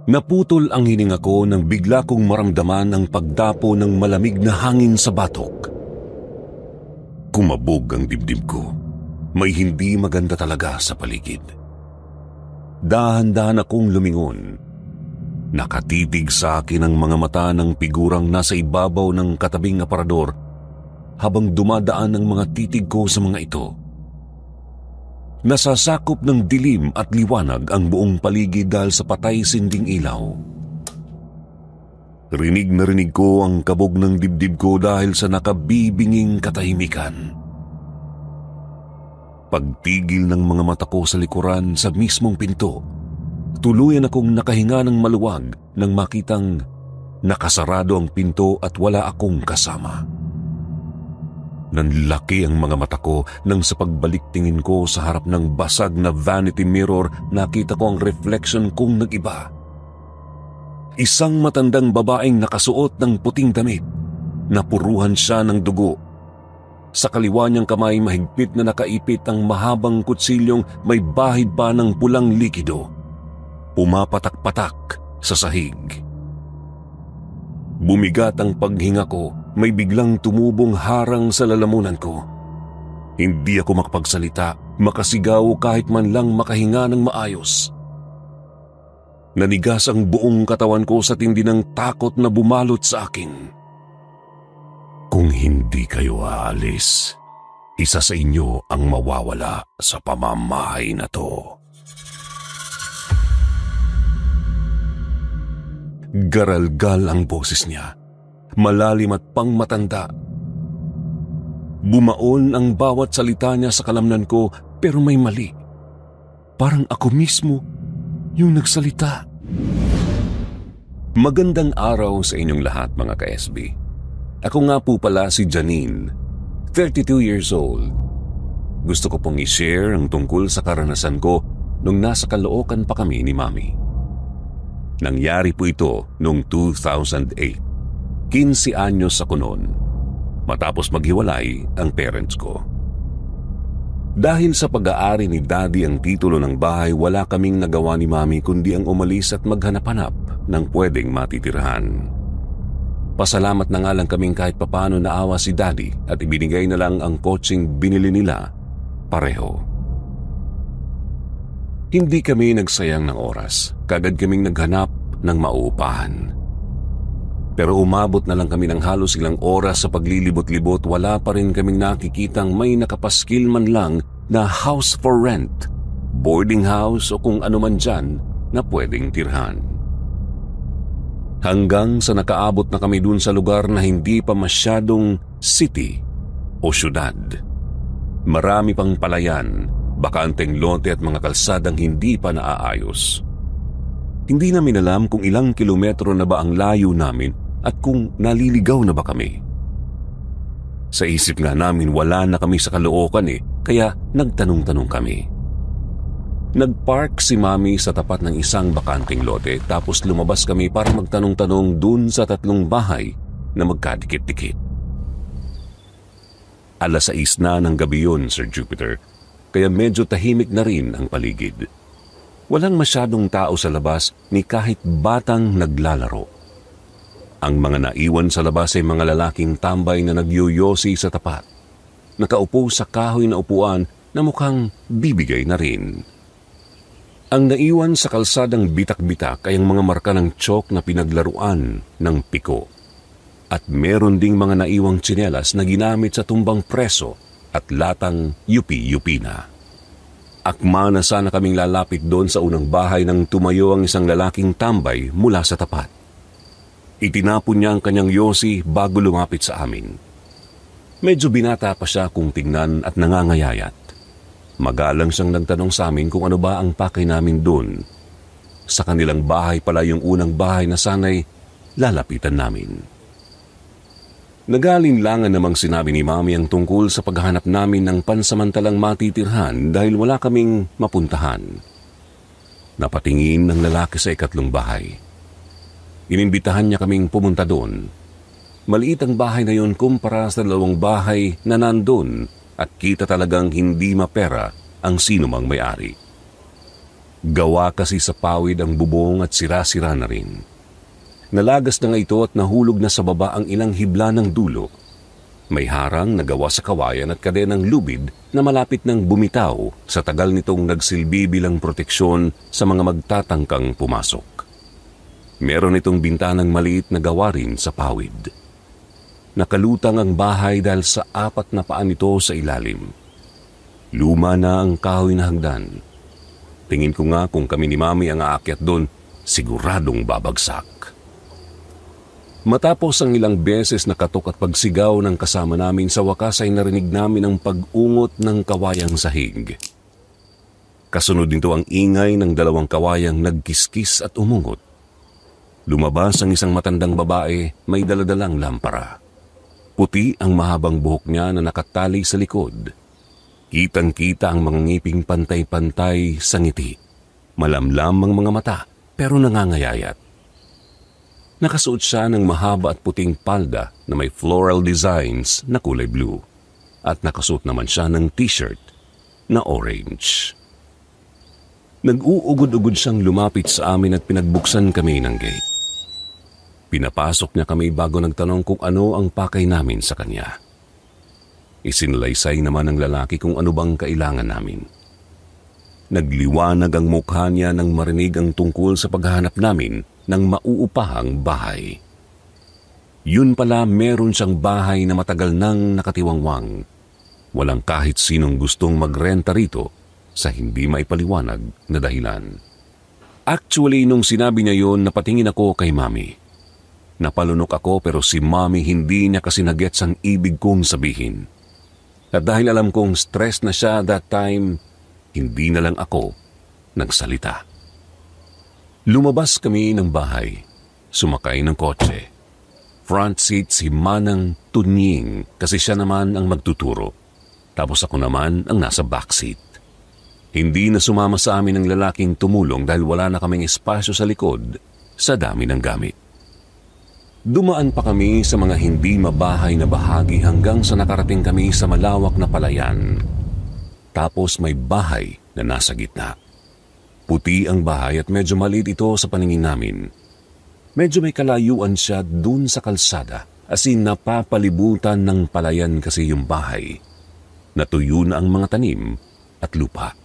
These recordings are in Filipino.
Naputol ang hininga ko nang bigla kong maramdaman ang pagdapo ng malamig na hangin sa batok. Kumabog ang dibdib ko. May hindi maganda talaga sa paligid. Dahan-dahan akong lumingon. Nakatitig sa akin ang mga mata ng figurang nasa ibabaw ng katabing aparador habang dumadaan ang mga titig ko sa mga ito. Nasasakop ng dilim at liwanag ang buong paligid dahil sa patay-sinding ilaw. Rinig na rinig ko ang kabog ng dibdib ko dahil sa nakabibinging katahimikan. Pagtigil ng mga mata ko sa likuran sa mismong pinto, tuluyan akong nakahinga ng maluwag nang makitang nakasarado ang pinto at wala akong kasama. Nanlaki ang mga mata ko nang sa pagbalik tingin ko sa harap ng basag na vanity mirror, nakita ko ang reflection kong nag-iba. Isang matandang babaeng nakasuot ng puting damit. Napuruhan siya ng dugo. Sa kaliwa niyang kamay mahigpit na nakaipit ang mahabang kutsilyong may bahid pa ng pulang likido. Pumapatak-patak sa sahig. Bumigat ang paghinga ko, may biglang tumubong harang sa lalamunan ko. Hindi ako makapagsalita, makasigaw kahit man lang makahinga ng maayos. Nanigas ang buong katawan ko sa tindi ng takot na bumalot sa akin. Kung hindi kayo aalis, isa sa inyo ang mawawala sa pamamahay na to. Garalgal ang boses niya, malalim at pangmatanda. Bumaon ang bawat salita niya sa kalamnan ko, pero may mali. Parang ako mismo yung nagsalita. Magandang araw sa inyong lahat, mga ka-SB. Ako nga po pala si Janine, 32 years old. Gusto ko pong i-share ang tungkol sa karanasan ko nung nasa Caloocan pa kami ni Mami. Nangyari po ito noong 2008. 15 anyos ako noon, matapos maghiwalay ang parents ko. Dahil sa pag-aari ni Daddy ang titulo ng bahay, wala kaming nagawa ni Mami kundi ang umalis at maghanap-hanap ng pwedeng matitirahan. Pasalamat na nga lang kaming kahit papano naawa si Daddy at ibinigay na lang ang kotseng binili nila pareho. Hindi kami nagsayang ng oras, kagad kaming naghanap ng mauupahan. Pero umabot na lang kami ng halos ilang oras sa paglilibot-libot, wala pa rin kaming nakikitang may nakapaskil man lang na house for rent, boarding house o kung ano man dyan na pwedeng tirhan. Hanggang sa nakaabot na kami dun sa lugar na hindi pa masyadong city o syudad. Marami pang palayan, bakanteng lote at mga kalsadang hindi pa naaayos. Hindi namin alam kung ilang kilometro na ba ang layo namin at kung naliligaw na ba kami. Sa isip nga namin wala na kami sa Caloocan kaya nagtanong-tanong kami. Nagpark si Mami sa tapat ng isang bakanteng lote tapos lumabas kami para magtanong-tanong dun sa 3 bahay na magkadikit-dikit. 6:00 na ng gabi yun, Sir Jupiter, kaya medyo tahimik na rin ang paligid. Walang masyadong tao sa labas ni kahit batang naglalaro. Ang mga naiwan sa labas ay mga lalaking tambay na nagyoyosi sa tapat. Nakaupo sa kahoy na upuan na mukhang bibigay na rin. Ang naiwan sa kalsadang bitak-bitak ay ang mga marka ng tiyok na pinaglaruan ng piko. At meron ding mga naiwang tsinelas na ginamit sa tumbang preso at latang yupi-yupi na. Akma na sana kaming lalapit doon sa unang bahay nang tumayo ang isang lalaking tambay mula sa tapat. Itinapon niya ang kanyang yosi bago lumapit sa amin. Medyo binata pa siya kung tingnan at nangangayayat. Magalang siyang nagtanong sa amin kung ano ba ang pakay namin doon. Sa kanilang bahay pala yung unang bahay na sana'y lalapitan namin. Nagalinlangan namang sinabi ni Mami ang tungkol sa paghahanap namin ng pansamantalang matitirhan dahil wala kaming mapuntahan. Napatingin ng lalaki sa 2 bahay. Inimbitahan niya kaming pumunta doon. Maliit ang bahay na yun kumpara sa 2 bahay na nandun at kita talagang hindi mapera ang sino mang may-ari. Gawa kasi sa pawid ang bubong at sira-sira na rin. Nalagas na nga ito at nahulog na sa baba ang ilang hibla ng dulo. May harang na gawa sa kawayan at kadenang lubid na malapit nang bumitaw sa tagal nitong nagsilbi bilang proteksyon sa mga magtatangkang pumasok. Meron itong bintanang maliit na gawa rin sa pawid. Nakalutang ang bahay dahil sa 4 na paa nito sa ilalim. Luma na ang kahoy na hagdan. Tingin ko nga kung kami ni Mami ang aakyat doon, siguradong babagsak. Matapos ang ilang beses na katok at pagsigaw ng kasama namin, sa wakas ay narinig namin ang pag-ungot ng kawayang sahig. Kasunod nito ang ingay ng 2 kawayang nagkiskis at umungot. Lumabas ang isang matandang babae, may daladalang lampara. Puti ang mahabang buhok niya na nakatali sa likod. Kitang-kita ang mga ngiping pantay-pantay sa ngiti. Malamlam ang mga mata, pero nangangayayat. Nakasuot siya ng mahaba at puting palda na may floral designs na kulay blue. At nakasuot naman siya ng t-shirt na orange. Nag-uugod-ugod siyang lumapit sa amin at pinagbuksan kami ng gate. Pinapasok niya kami bago nagtanong kung ano ang pakay namin sa kanya. Isinalaysay naman ng lalaki kung ano bang kailangan namin. Nagliwanag ang mukha niya nang marinig ang tungkol sa paghahanap namin ng mauupahang bahay. Yun pala, meron siyang bahay na matagal nang nakatiwangwang. Walang kahit sinong gustong magrenta rito sa hindi maipaliwanag na dahilan. Actually, nung sinabi niya yun, napatingin ako kay Mami. Napalunok ako pero si Mami hindi niya kasi nagets ang ibig kong sabihin. At dahil alam kong stress na siya that time, hindi na lang ako nagsalita. Lumabas kami ng bahay, sumakay ng kotse. Front seat si Manang Tunying kasi siya naman ang magtuturo. Tapos ako naman ang nasa backseat. Hindi na sumama sa amin ang lalaking tumulong dahil wala na kaming espasyo sa likod sa dami ng gamit. Dumaan pa kami sa mga hindi mabahay na bahagi hanggang sa nakarating kami sa malawak na palayan. Tapos may bahay na nasa gitna. Puti ang bahay at medyo maliit ito sa paningin namin. Medyo may kalayuan siya dun sa kalsada, as in napapalibutan ng palayan kasi yung bahay. Natuyo na ang mga tanim at lupa.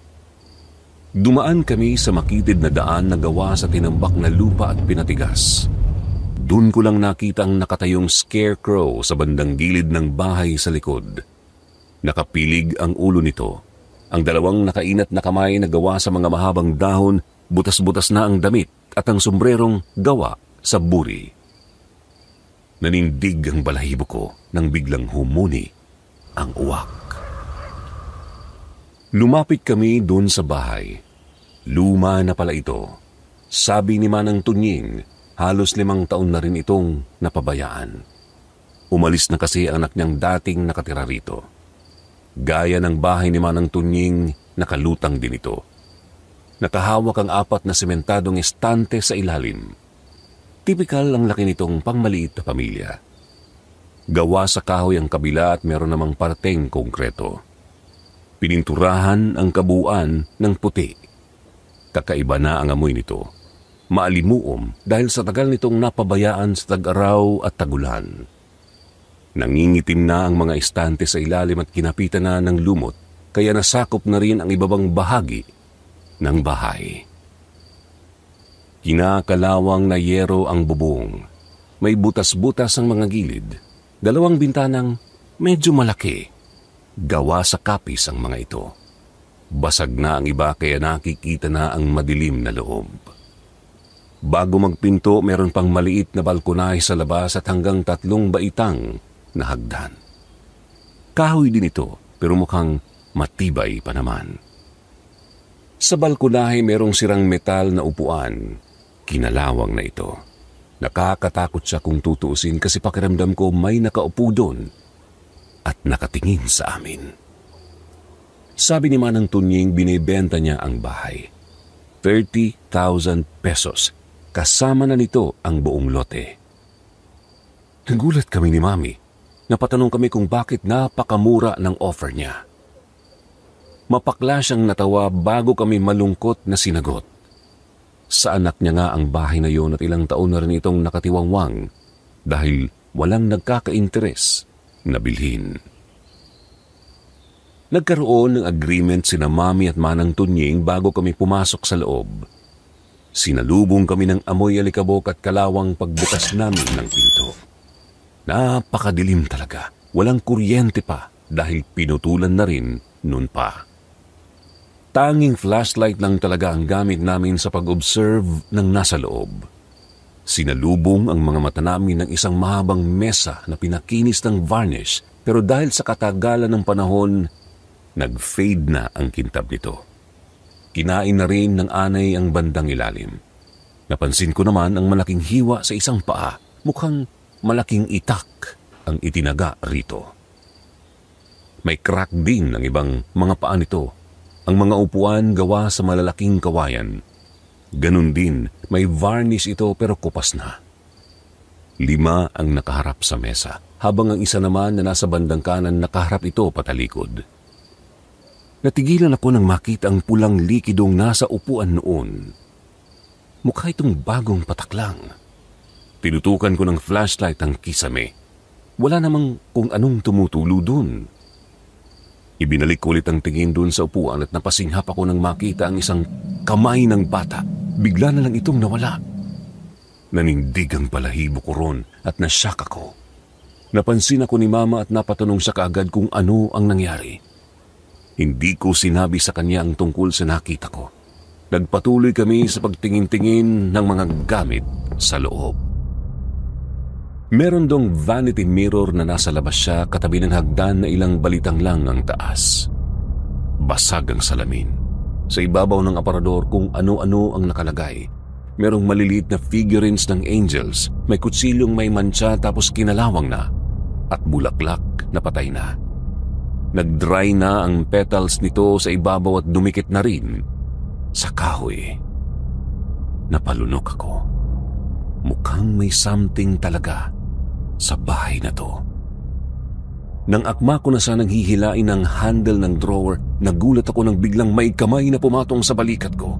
Dumaan kami sa makitid na daan na gawa sa tinambak na lupa at pinatigas. Dun ko lang nakita ang nakatayong scarecrow sa bandang gilid ng bahay sa likod. Nakapilig ang ulo nito. Ang 2 nakainat na kamay na gawa sa mga mahabang dahon, butas-butas na ang damit at ang sombrerong gawa sa buri. Nanindig ang balahibo ko nang biglang humuni ang uwak. Lumapit kami dun sa bahay. Luma na pala ito. Sabi ni Manang Tunying, halos 5 taon na rin itong napabayaan. Umalis na kasi ang anak niyang dating nakatira rito. Gaya ng bahay ni Manang Tunying, nakalutang din ito. Nakahawak ang 4 na sementadong estante sa ilalim. Tipikal ang laki nitong pangmaliit na pamilya. Gawa sa kahoy ang kabila at meron namang parteng konkreto. Pininturahan ang kabuuan ng puti. Kakaiba na ang amoy nito. Maalimuom dahil sa tagal nitong napabayaan sa tag-araw at tagulan. Nangingitim na ang mga estante sa ilalim at kinapitan na ng lumot, kaya nasakop na rin ang ibabang bahagi ng bahay. Kinakalawang na yero ang bubong. May butas-butas ang mga gilid. 2 bintanang medyo malaki. Gawa sa kapis ang mga ito. Basag na ang iba kaya nakikita na ang madilim na loob. Bago magpinto, meron pang maliit na balkonahe sa labas at hanggang 3 baitang na hagdan. Kahoy din ito, pero mukhang matibay pa naman. Sa balkonahe merong sirang metal na upuan. Kinalawang na ito. Nakakatakot siya kung tutuusin kasi pakiramdam ko may nakaupo doon at nakatingin sa amin. Sabi ni Manang Tunying, binibenta niya ang bahay. 30,000 pesos. Kasama na nito ang buong lote. Nagulat kami ni Mami. Napatanong kami kung bakit napakamura ng offer niya. Mapakla siyang natawa bago kami malungkot na sinagot. Sa anak niya nga ang bahay na yun at ilang taon na rin itong nakatiwangwang dahil walang nagkaka-interes na bilhin. Nagkaroon ng agreement sina Mami at Manang Tunying bago kami pumasok sa loob. Sinalubong kami ng amoy alikabok at kalawang pagbukas namin ng pinto. Napakadilim talaga. Walang kuryente pa dahil pinutulan na rin noon pa. Tanging flashlight lang talaga ang gamit namin sa pag-observe ng nasa loob. Sinalubong ang mga mata namin ng isang mahabang mesa na pinakinis ng varnish pero dahil sa katagalan ng panahon, nag-fade na ang kintab nito. Kinain na rin ng anay ang bandang ilalim. Napansin ko naman ang malaking hiwa sa isang paa, mukhang malaking itak ang itinaga rito. May crack din ng ibang mga paa nito. Ang mga upuan gawa sa malalaking kawayan. Ganun din, may varnish ito pero kupas na. 5 ang nakaharap sa mesa, habang ang isa naman na nasa bandang kanan nakaharap ito patalikod. Natigilan ako nang makita ang pulang likidong nasa upuan noon. Mukha itong bagong pataklang. Tinutukan ko ng flashlight ang kisame. Wala namang kung anong tumutulo dun. Ibinalik ko ulit ang tingin dun sa upuan at napasinghap ako nang makita ang isang kamay ng bata. Bigla na lang itong nawala. Nanindig ang balahibo ko ron at nasyak ako. Napansin ako ni Mama at napatanong siya kaagad kung ano ang nangyari. Hindi ko sinabi sa kanya ang tungkol sa nakita ko. Nagpatuloy kami sa pagtingin-tingin ng mga gamit sa loob. Meron dong vanity mirror na nasa labas siya katabi ng hagdan na ilang balitang lang ang taas. Basag ang salamin. Sa ibabaw ng aparador kung ano-ano ang nakalagay. Merong maliliit na figurines ng angels, may kutsilyong may mantsa tapos kinalawang na, at bulaklak na patay na. Nag-dry na ang petals nito sa ibabaw at dumikit na rin sa kahoy. Napalunok ako. Mukhang may something talaga sa bahay na to. Nang akma ko na sanang hihilain ang handle ng drawer, nagulat ako nang biglang may kamay na pumatong sa balikat ko.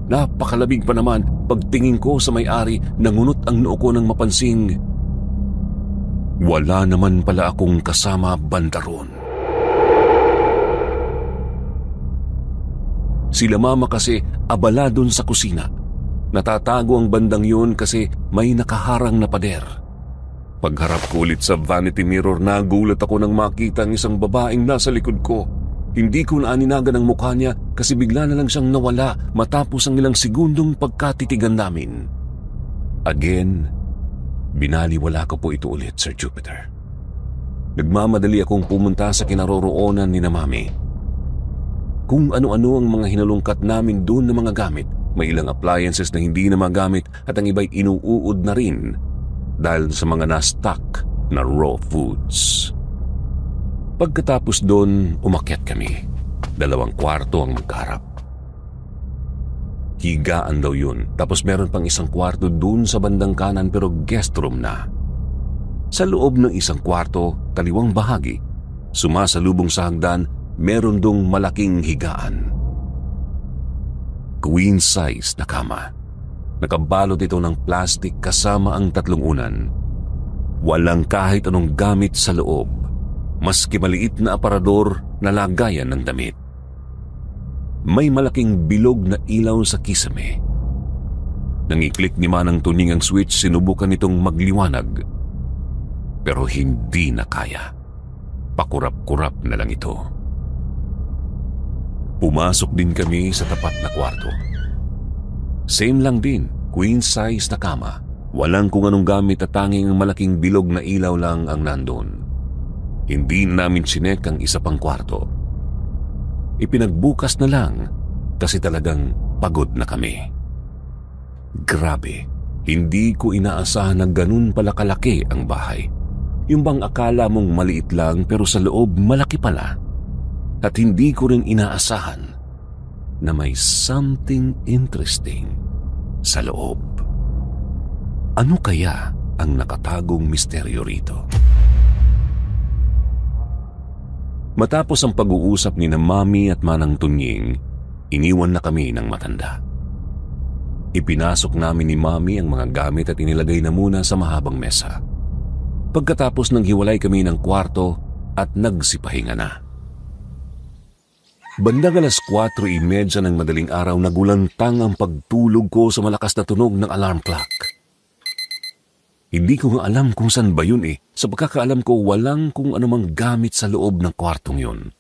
Napakalabig pa naman pagtingin ko sa may-ari, nangunot ang noo ko nang mapansing wala naman pala akong kasama banda ron. Sila Mama kasi abala dun sa kusina. Natatago ang bandang yun kasi may nakaharang na pader. Pagharap ko ulit sa vanity mirror, nagulat ako nang makita ang isang babaeng nasa likod ko. Hindi ko naaninagan ang mukha niya kasi bigla na lang siyang nawala matapos ang ilang segundong pagkatitigan namin. Again, binaliwala ko po ito ulit, Sir Jupiter. Nagmamadali akong pumunta sa kinaroroonan ni na Mami. Kung ano-ano ang mga hinalungkat namin doon na mga gamit, may ilang appliances na hindi na magamit at ang iba'y inuuod na rin dahil sa mga na-stock na raw foods. Pagkatapos doon, umakyat kami. 2 kwarto ang magkaharap. Higaan daw yun, tapos meron pang isang kwarto doon sa bandang kanan pero guest room na. Sa loob ng isang kwarto, kaliwang bahagi, sumasalubong sa hagdan, meron dong malaking higaan. Queen size na kama. Nakabalot ito ng plastic kasama ang 3 unan. Walang kahit anong gamit sa loob, maski maliit na aparador na lagayan ng damit. May malaking bilog na ilaw sa kisame. Nang i-click ni Manang Tunying ang switch, sinubukan nitong magliwanag. Pero hindi na kaya. Pakurap-kurap na lang ito. Pumasok din kami sa tapat na kwarto. Same lang din, queen size na kama. Walang kung anong gamit at tanging ang malaking bilog na ilaw lang ang nandun. Hindi namin sinek ang isa pang kwarto. Ipinagbukas na lang kasi talagang pagod na kami. Grabe, hindi ko inaasahan na ganun pala kalaki ang bahay. Yung bang akala mong maliit lang pero sa loob malaki pala. At hindi ko rin inaasahan na may something interesting sa loob. Ano kaya ang nakatagong misteryo rito? Matapos ang pag-uusap ni na Mami at Manang Tunying, iniwan na kami ng matanda. Ipinasok namin ni Mami ang mga gamit at inilagay na muna sa mahabang mesa. Pagkatapos nang hiwalay kami ng kwarto at nagsipahinga na. Bandang 4:30 ng madaling araw, nagulantang ang pagtulog ko sa malakas na tunog ng alarm clock. Hindi ko nga alam kung saan ba yun Sa pagkakaalam ko, walang kung anumang gamit sa loob ng kwartong yun.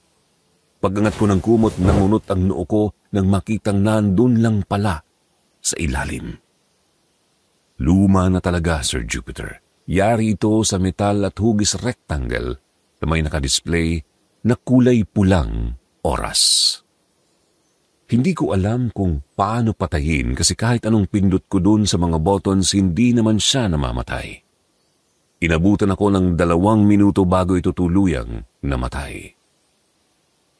Pag-angat ko ng kumot, nangunot ang noo ko nang makitang nandun lang pala sa ilalim. Luma na talaga, Sir Jupiter. Yari ito sa metal at hugis rectangle na may nakadisplay na kulay pulang oras. Hindi ko alam kung paano patayin kasi kahit anong pindot ko dun sa mga buttons, hindi naman siya namamatay. Inabutan ako ng 2 minuto bago ito tuluyang namatay.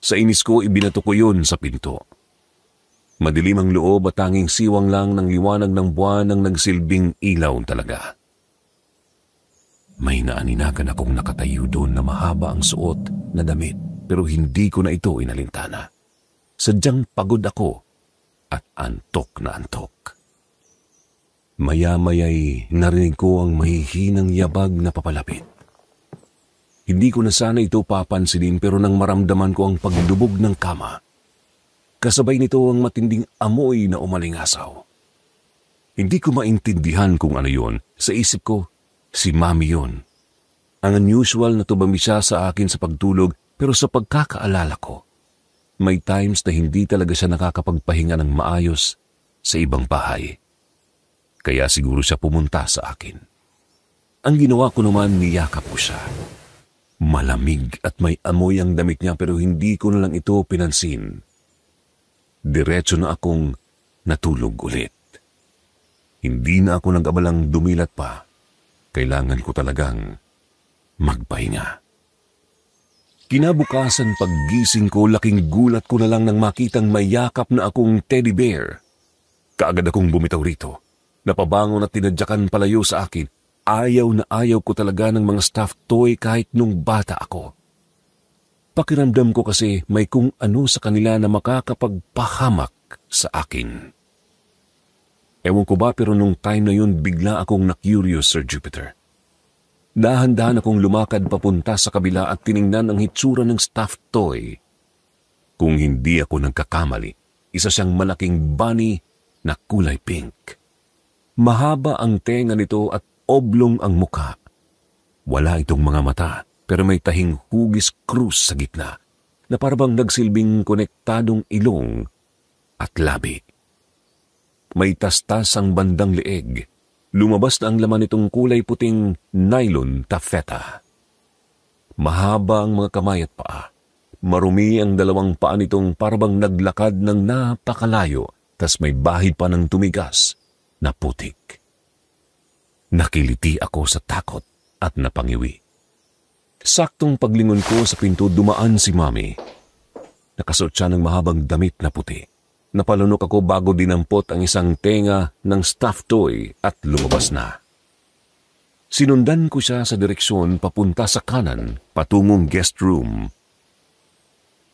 Sa inis ko, ibinato ko yun sa pinto. Madilim ang loob at tanging siwang lang ng liwanag ng buwan ang nagsilbing ilaw talaga. May naaninagan akong nakatayo doon na mahaba ang suot na damit pero hindi ko na ito inalintana. Sadyang pagod ako at antok na antok. Maya-maya'y narinig ko ang mahihinang yabag na papalapit. Hindi ko na sana ito papansinin pero nang maramdaman ko ang pagdubog ng kama, kasabay nito ang matinding amoy na umalingasaw. Hindi ko maintindihan kung ano yon. Sa isip ko, si Mami yon. Ang unusual na tubami siya sa akin sa pagtulog pero sa pagkakaalala ko, may times na hindi talaga siya nakakapagpahinga ng maayos sa ibang bahay. Kaya siguro siya pumunta sa akin. Ang ginawa ko naman, niyakap ko siya. Malamig at may amoy ang damit niya pero hindi ko na lang ito pinansin. Diretso na akong natulog ulit. Hindi na ako nag-abalang dumilat pa. Kailangan ko talagang magpahinga. Kinabukasan paggising ko, laking gulat ko na lang nang makitang may yakap na akong teddy bear. Kaagad akong bumitaw rito. Napabangon at tinadyakan palayo sa akin. Ayaw na ayaw ko talaga ng mga stuffed toy kahit nung bata ako. Pakiramdam ko kasi may kung ano sa kanila na makakapagpahamak sa akin. Ewan ko ba pero nung time na yun bigla akong na-curious, Sir Jupiter. Dahan-dahan akong lumakad papunta sa kabila at tiningnan ang hitsura ng stuffed toy. Kung hindi ako nagkakamali, isa siyang malaking bunny na kulay pink. Mahaba ang tenga nito at oblong ang muka. Wala itong mga mata pero may tahing hugis krus sa gitna na parang nagsilbing konektadong ilong at labi. May tastas ang bandang leeg. Lumabas na ang laman nitong kulay puting nylon taffeta. Mahaba ang mga kamay at paa. Marumi ang 2 paa nitong parang naglakad ng napakalayo, tas may bahid pa ng tumigas na putik. Nakiliti ako sa takot at napangiwi. Saktong paglingon ko sa pinto, dumaan si Mami. Nakasuot siya ng mahabang damit na puti. Napalunok ako bago dinampot ang isang tenga ng stuffed toy at lumabas na. Sinundan ko siya sa direksyon papunta sa kanan patungong guest room.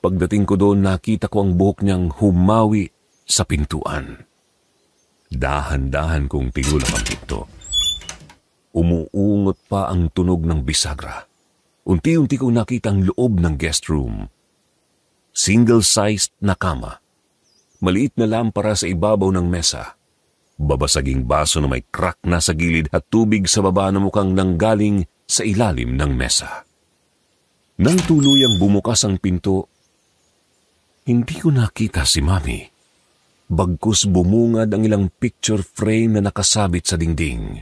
Pagdating ko doon, nakita ko ang buhok niyang humawi sa pintuan. Dahan-dahan kong tinulak ang pinto. Umuungot pa ang tunog ng bisagra. Unti-unti kong nakita ang loob ng guest room. Single-sized na kama. Maliit na lampara sa ibabaw ng mesa. Babasaging baso na may crack na sa gilid at tubig sa baba na mukhang nanggaling sa ilalim ng mesa. Nang tuluyang bumukas ang pinto, hindi ko nakita si Mami. Bagkus bumungad ang ilang picture frame na nakasabit sa dingding.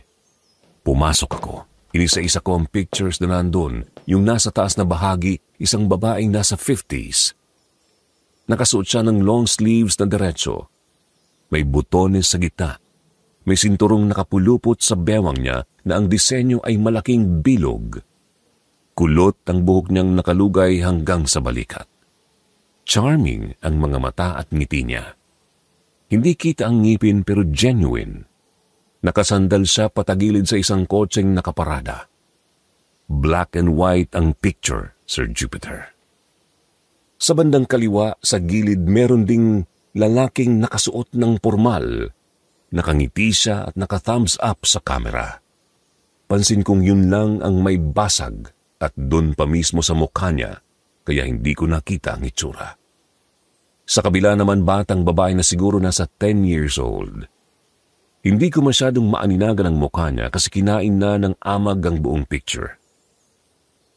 Pumasok ako. Inisa-isa ko ang pictures na nandun. Yung nasa taas na bahagi, isang babaeng nasa 50s. Nakasuot siya ng long sleeves na diretso. May butones sa gitna. May sinturong nakapulupot sa bewang niya na ang disenyo ay malaking bilog. Kulot ang buhok niyang nakalugay hanggang sa balikat. Charming ang mga mata at ngiti niya. Hindi kita ang ngipin pero genuine. Nakasandal siya patagilid sa isang kotseng nakaparada. Black and white ang picture, Sir Jupiter. Sa bandang kaliwa, sa gilid, meron ding lalaking nakasuot ng pormal. Nakangiti siya at naka-thumbs up sa kamera. Pansin kong yun lang ang may basag at doon pa mismo sa mukha niya, kaya hindi ko nakita ang itsura. Sa kabila naman, batang babae na siguro nasa 10 years old. Hindi ko masyadong maaninagan ang mukha niya kasi kinain na ng amag ang buong picture.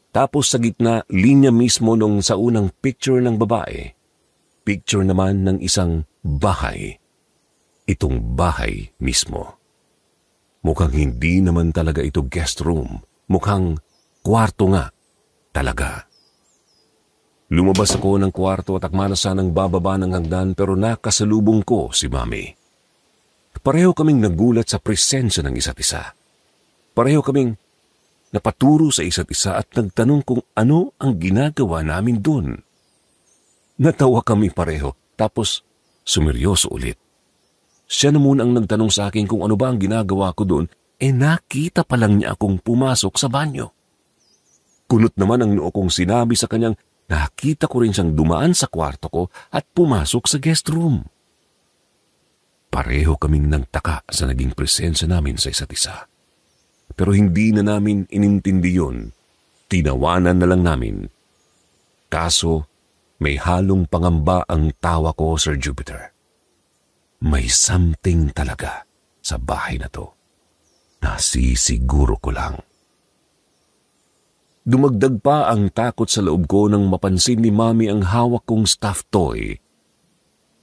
Tapos sa gitna, linya mismo nung sa unang picture ng babae, picture naman ng isang bahay. Itong bahay mismo. Mukhang hindi naman talaga ito guest room. Mukhang kwarto nga talaga. Lumabas ako ng kwarto at akma na sanang bababa ng hagdan pero nakasalubong ko si Mami. Pareho kaming nagulat sa presensya ng isa't isa. Pareho kaming napaturo sa isa't isa at nagtanong kung ano ang ginagawa namin doon. Natawa kami pareho tapos sumeryoso ulit. Siya na muna ang nagtanong sa akin kung ano ba ang ginagawa ko doon, nakita pa lang niya akong pumasok sa banyo. Kunot naman ang noo kong sinabi sa kanyang nakita ko rin siyang dumaan sa kwarto ko at pumasok sa guest room. Pareho kaming nagtaka sa naging presensya namin sa isa't isa. Pero hindi na namin inintindi yun. Tinawanan na lang namin. Kaso, may halong pangamba ang tawa ko, Sir Jupiter. May something talaga sa bahay na to. Nasisiguro ko lang. Dumagdag pa ang takot sa loob ko nang mapansin ni Mami ang hawak kong stuffed toy.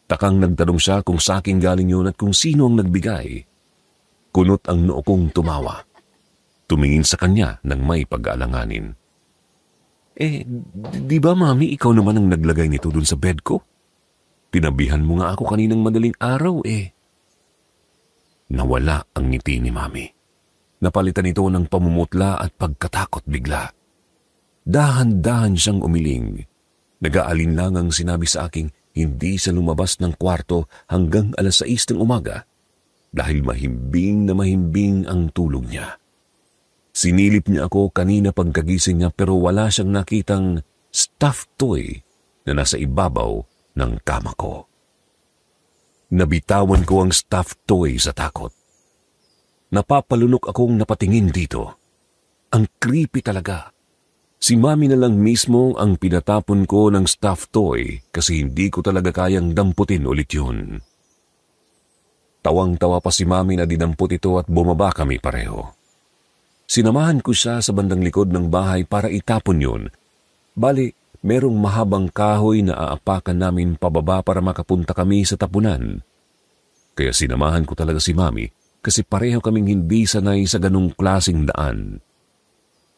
Takang nagtanong siya kung sa akin galing yun at kung sino ang nagbigay. Kunot ang noo kong tumawa. Tumingin sa kanya nang may pag-aalanganin. Di ba Mami, ikaw naman ang naglagay nito dun sa bed ko? Tinabihan mo nga ako kaninang madaling araw Nawala ang ngiti ni Mami. Napalitan ito ng pamumutla at pagkatakot bigla. Dahan-dahan siyang umiling. Nag-aalinlangang sinabi sa aking hindi siya lumabas ng kwarto hanggang 6:00 ng umaga dahil mahimbing na mahimbing ang tulog niya. Sinilip niya ako kanina pagkagising niya pero wala siyang nakitang stuffed toy na nasa ibabaw ng kama ko. Nabitawan ko ang stuffed toy sa takot. Napapalunok akong napatingin dito. Ang creepy talaga. Si Mami na lang mismo ang pinatapon ko ng stuffed toy kasi hindi ko talaga kayang damputin ulit yun. Tawang-tawa pa si Mami na dinamput ito at bumaba kami pareho. Sinamahan ko siya sa bandang likod ng bahay para itapon yun. Bali, merong mahabang kahoy na aapakan namin pababa para makapunta kami sa tapunan. Kaya sinamahan ko talaga si Mami kasi pareho kaming hindi sanay sa ganung klaseng daan.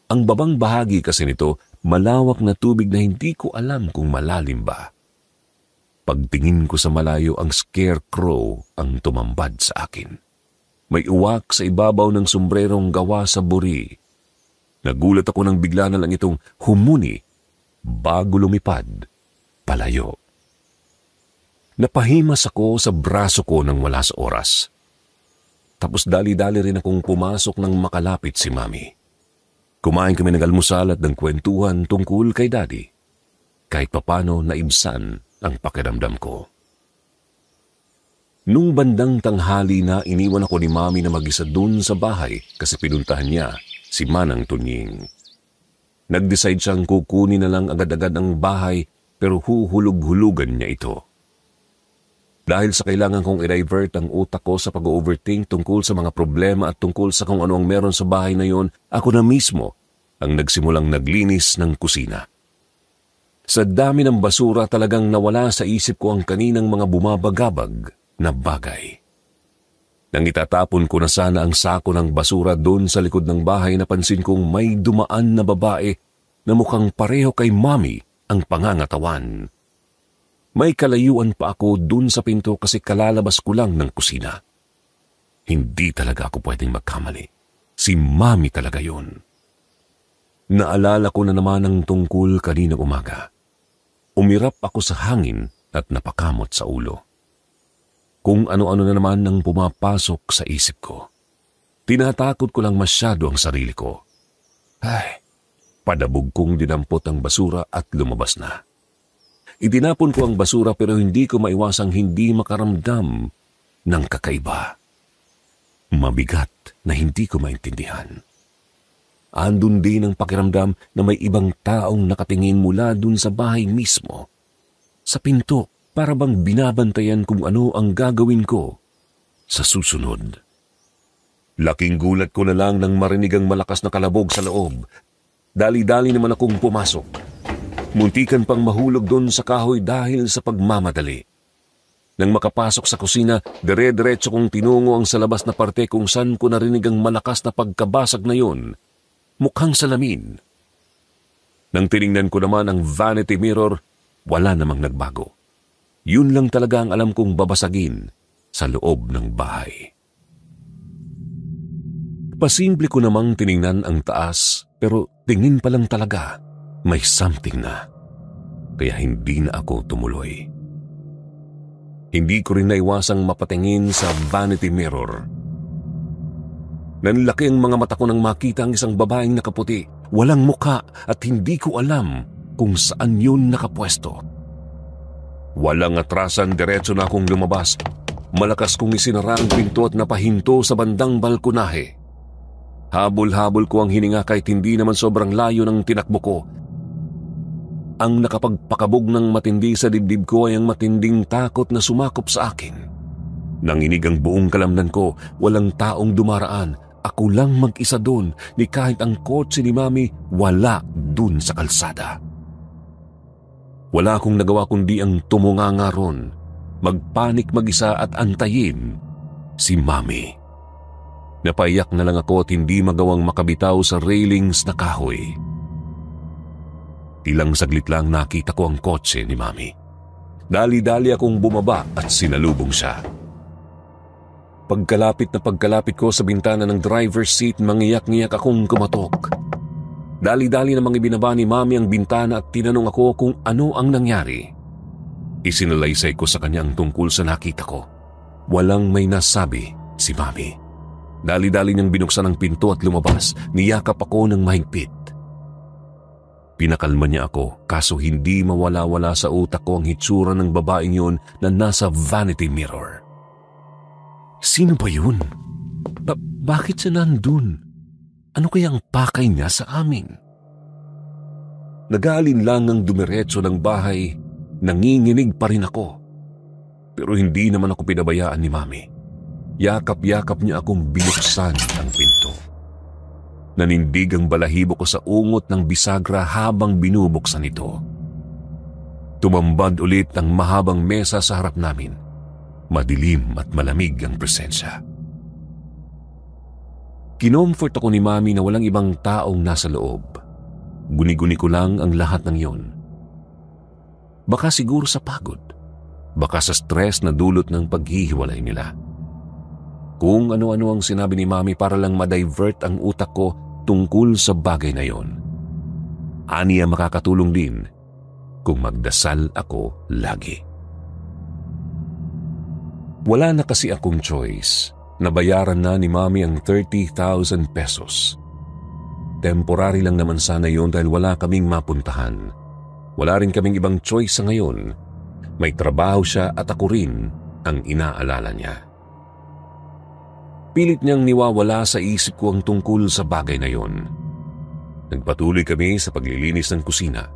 Ang babang bahagi kasi nito, malawak na tubig na hindi ko alam kung malalim ba. Pagtingin ko sa malayo, ang scarecrow ang tumambad sa akin. May uwak sa ibabaw ng sombrerong gawa sa buri. Nagulat ako nang bigla na lang itong humuni bago lumipad palayo. Napahimas ako sa braso ko nang wala sa oras. Tapos dali-dali rin akong pumasok nang makalapit si Mami. Kumain kami ng almusal at ng kwentuhan tungkol kay Daddy. Kahit papano naibsan ang pakiramdam ko. Nung bandang tanghali na, iniwan ako ni Mami na mag-isa dun sa bahay kasi pinuntahan niya si Manang Tunying. Nag-decide siyang kukunin na lang agad-agad ang bahay pero huhulog-hulugan niya ito. Dahil sa kailangan kong i-divert ang utak ko sa pag-overthink tungkol sa mga problema at tungkol sa kung ano ang meron sa bahay na yon, ako na mismo ang nagsimulang naglinis ng kusina. Sa dami ng basura talagang nawala sa isip ko ang kaninang mga bumabagabag na bagay. Nang itatapon ko na sana ang sako ng basura doon sa likod ng bahay, napansin kong may dumaan na babae na mukhang pareho kay Mami ang pangangatawan. May kalayuan pa ako dun sa pinto kasi kalalabas ko lang ng kusina. Hindi talaga ako pwedeng magkamali. Si Mami talaga yun. Naalala ko na naman ang tungkol kanina umaga. Umirap ako sa hangin at napakamot sa ulo. Kung ano-ano na naman ang pumapasok sa isip ko. Tinatakot ko lang masyado ang sarili ko. Padabog kong dinampot ang basura at lumabas na. Itinapon ko ang basura pero hindi ko maiwasang hindi makaramdam ng kakaiba. Mabigat na hindi ko maintindihan. Andun din ang pakiramdam na may ibang taong nakatingin mula dun sa bahay mismo. Sa pinto, para bang binabantayan kung ano ang gagawin ko sa susunod. Laking gulat ko na lang nang marinig ang malakas na kalabog sa loob. Dali-dali naman akong pumasok. Muntikan pang mahulog doon sa kahoy dahil sa pagmamadali. Nang makapasok sa kusina, dire-diretso kong tinungo ang sa labas na parte kung saan ko narinig ang malakas na pagkabasag na yun. Mukhang salamin. Nang tiningnan ko naman ang vanity mirror, wala namang nagbago. Yun lang talaga ang alam kong babasagin sa loob ng bahay. Pasimple ko namang tiningnan ang taas, pero tingin pa lang talaga may something na. Kaya hindi na ako tumuloy. Hindi ko rin naiwasang mapatingin sa vanity mirror. Nanlaki ang mga mata ko nang makita ang isang babaeng nakaputi, walang mukha at hindi ko alam kung saan yun nakapwesto. Walang atrasan, diretso na akong lumabas. Malakas kong isinara ang pinto at napahinto sa bandang balkonahe. Habol-habol ko ang hininga kahit hindi naman sobrang layo ng tinakbo ko. Ang nakapagpakabog ng matindi sa dibdib ko ay ang matinding takot na sumakop sa akin. Nanginig ang buong kalamnan ko, walang taong dumaraan. Ako lang mag-isa doon, ni kahit ang kotse ni Mami wala doon sa kalsada. Wala akong nagawa kundi ang tumunganga ron, magpanik mag-isa at antayin si Mami. Napaiyak na lang ako at hindi magawang makabitaw sa railings na kahoy. Ilang saglit lang nakita ko ang kotse ni Mami. Dali-dali akong bumaba at sinalubong siya. Pagkalapit ko sa bintana ng driver's seat, mangiyak-ngiyak akong kumatok. Dali-dali namang ibinaba ni Mami ang bintana at tinanong ako kung ano ang nangyari. Isinalaysay ko sa kanya ang tungkol sa nakita ko. Walang may nasabi si Mami. Dali-dali niyang binuksan ang pinto at lumabas. Niyakap ako ng mahigpit. Pinakalma niya ako, kaso hindi mawala-wala sa utak ko ang hitsura ng babaeng yun na nasa vanity mirror. Sino ba yun? Bakit siya nandun? Ano kaya ang pakay niya sa amin? Nag-aalinlangang dumiretso ng bahay, nanginginig pa rin ako. Pero hindi naman ako pinabayaan ni Mami. Yakap-yakap niya akong binuksan ang pinto. Nanindig ang balahibo ko sa ungot ng bisagra habang binubuksan ito. Tumambad ulit ang mahabang mesa sa harap namin. Madilim at malamig ang presensya. Kinomfort ako ni Mami na walang ibang taong nasa loob. Guni-guni ko lang ang lahat ng yon. Baka siguro sa pagod. Baka sa stress na dulot ng paghihiwalay nila. Kung ano-ano ang sinabi ni Mami para lang ma-divert ang utak ko tungkol sa bagay na yon. Aniya makakatulong din kung magdasal ako lagi. Wala na kasi akong choice. Nabayaran na ni Mami ang 30,000 pesos. Temporary lang naman sana yun dahil wala kaming mapuntahan. Wala rin kaming ibang choice sa ngayon. May trabaho siya at ako rin ang inaalala niya. Pilit niyang niwawala sa isip ko ang tungkol sa bagay na yon. Nagpatuloy kami sa paglilinis ng kusina.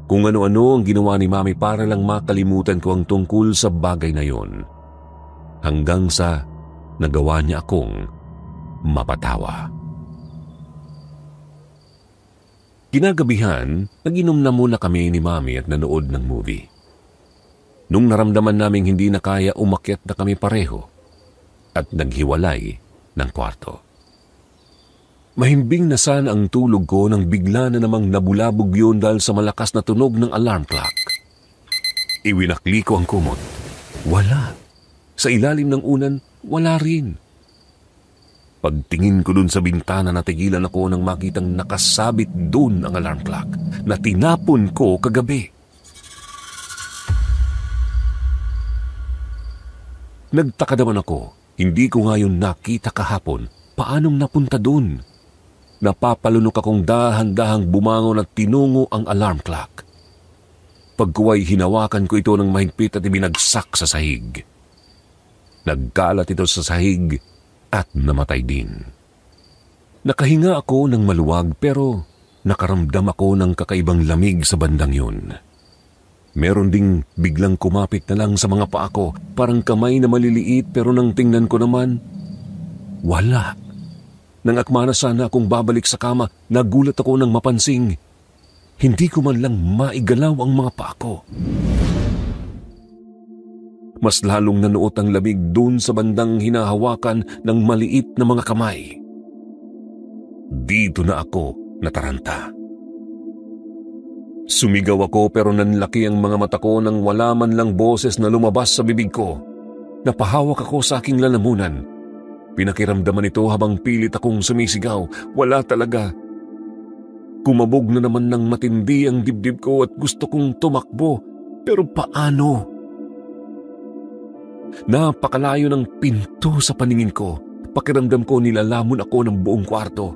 Kung ano-ano ang ginawa ni Mami para lang makalimutan ko ang tungkol sa bagay na yon. Hanggang sa nagawa niya akong mapatawa. Kinagabihan, nag-inom na muna kami ni Mami at nanood ng movie. Nung naramdaman naming hindi na kaya, umakyat na kami pareho at naghiwalay ng kwarto. Mahimbing na sana ang tulog ko nang bigla na namang nabulabog yun dahil sa malakas na tunog ng alarm clock. Iwinakli ko ang kumot. Wala. Sa ilalim ng unan, wala rin. Pagtingin ko dun sa bintana, natigilan ako nang makitang nakasabit dun ang alarm clock na tinapon ko kagabi. Nagtaka naman ako. Hindi ko ngayon nakita kahapon paanong napunta dun. Napapalunok akong dahan-dahang bumangon at tinungo ang alarm clock. Pagkuway, hinawakan ko ito ng mahigpit at ibinagsak sa sahig. Nagkalat ito sa sahig at namatay din. Nakahinga ako ng maluwag pero nakaramdam ako ng kakaibang lamig sa bandang yun. Meron ding biglang kumapit na lang sa mga paa ko, parang kamay na maliliit pero nang tingnan ko naman, wala. Nang akma na sana akong babalik sa kama, nagulat ako nang mapansing hindi ko man lang maigalaw ang mga paa ko. Mas lalong nanuot ang lamig dun sa bandang hinahawakan ng maliit na mga kamay. Dito na ako nataranta. Sumigaw ako pero nanlaki ang mga mata ko nang wala man lang boses na lumabas sa bibig ko. Napahawak ako sa aking lalamunan. Pinakiramdaman ito habang pilit akong sumisigaw. Wala talaga. Kumabog na naman ng matindi ang dibdib ko at gusto kong tumakbo. Pero paano? Napakalayo ng pinto sa paningin ko. Pakiramdam ko nilalamon ako ng buong kwarto.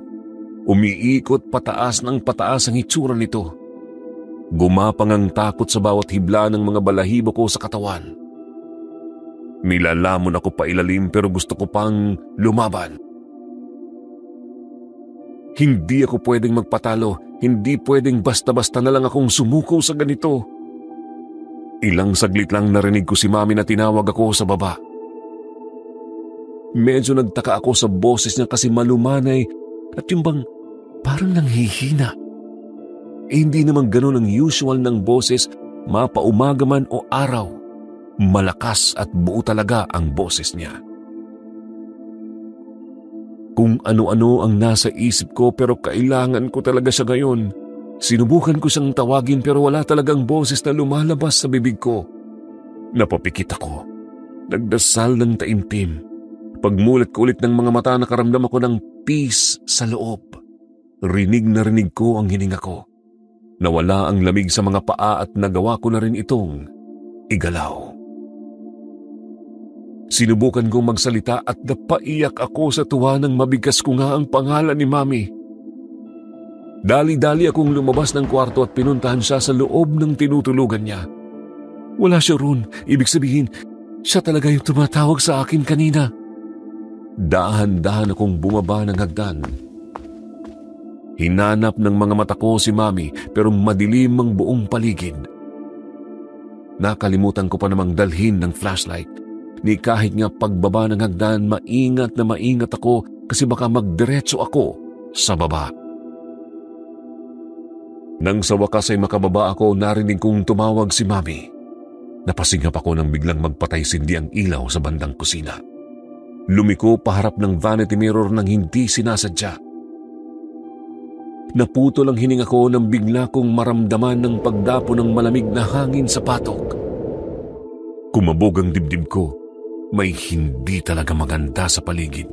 Umiikot pataas ng pataas ang itsura nito. Gumapang ang takot sa bawat hibla ng mga balahibo ko sa katawan. Nilalamon ako pailalim pero gusto ko pang lumaban. Hindi ako pwedeng magpatalo. Hindi pwedeng basta-basta na lang akong sumuko sa ganito. Ilang saglit lang narinig ko si Mami na tinawag ako sa baba. Medyo nagtaka ako sa boses niya kasi malumanay at yung bang parang nanghihina. Hindi naman ganun ang usual ng boses, mapaumaga man o araw. Malakas at buo talaga ang boses niya. Kung ano-ano ang nasa isip ko pero kailangan ko talaga siya ngayon. Sinubukan ko siyang tawagin pero wala talagang boses na lumalabas sa bibig ko. Napapikit ako. Nagdasal ng taimtim. Pagmulat ko ulit ng mga mata, nakaramdam ako ng peace sa loob. Rinig na rinig ko ang hininga ko. Nawala ang lamig sa mga paa at nagawa ko na rin itong igalaw. Sinubukan kong magsalita at napaiyak ako sa tuwa nang mabigas ko nga ang pangalan ni Mami. Dali-dali akong lumabas ng kwarto at pinuntahan siya sa loob ng tinutulugan niya. Wala siya roon. Ibig sabihin, siya talaga yung tumatawag sa akin kanina. Dahan-dahan akong bumaba ng hagdan. Hinanap ng mga mata ko si Mami pero madilim ang buong paligid. Nakalimutan ko pa namang dalhin ng flashlight. Ni kahit nga pagbaba ng hagdan, maingat na maingat ako kasi baka magdiretso ako sa baba. Nang sa wakas ay makababa ako, narinig kong tumawag si Mami. Napasingap ako nang biglang magpatay-sindi ang ilaw sa bandang kusina. Lumiko paharap ng vanity mirror nang hindi sinasadya. Naputol ang hininga ko nang bigla kong maramdaman ng pagdapo ng malamig na hangin sa patok. Kumabog ang dibdib ko. May hindi talaga maganda sa paligid.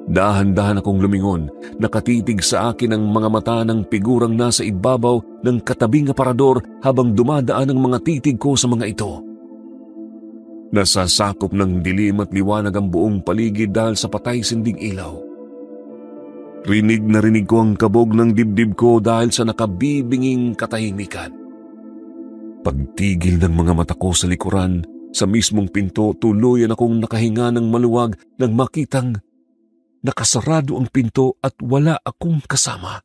Dahan-dahan akong lumingon, nakatitig sa akin ang mga mata ng figurang nasa ibabaw ng katabing aparador habang dumadaan ang mga titig ko sa mga ito. Nasasakop ng dilim at liwanag ang buong paligid dahil sa patay-sinding ilaw. Rinig na rinig ko ang kabog ng dibdib ko dahil sa nakabibinging katahimikan. Pagtigil ng mga mata ko sa likuran, sa mismong pinto, tuluyan akong nakahinga ng maluwag nang makitang nakasarado ang pinto at wala akong kasama.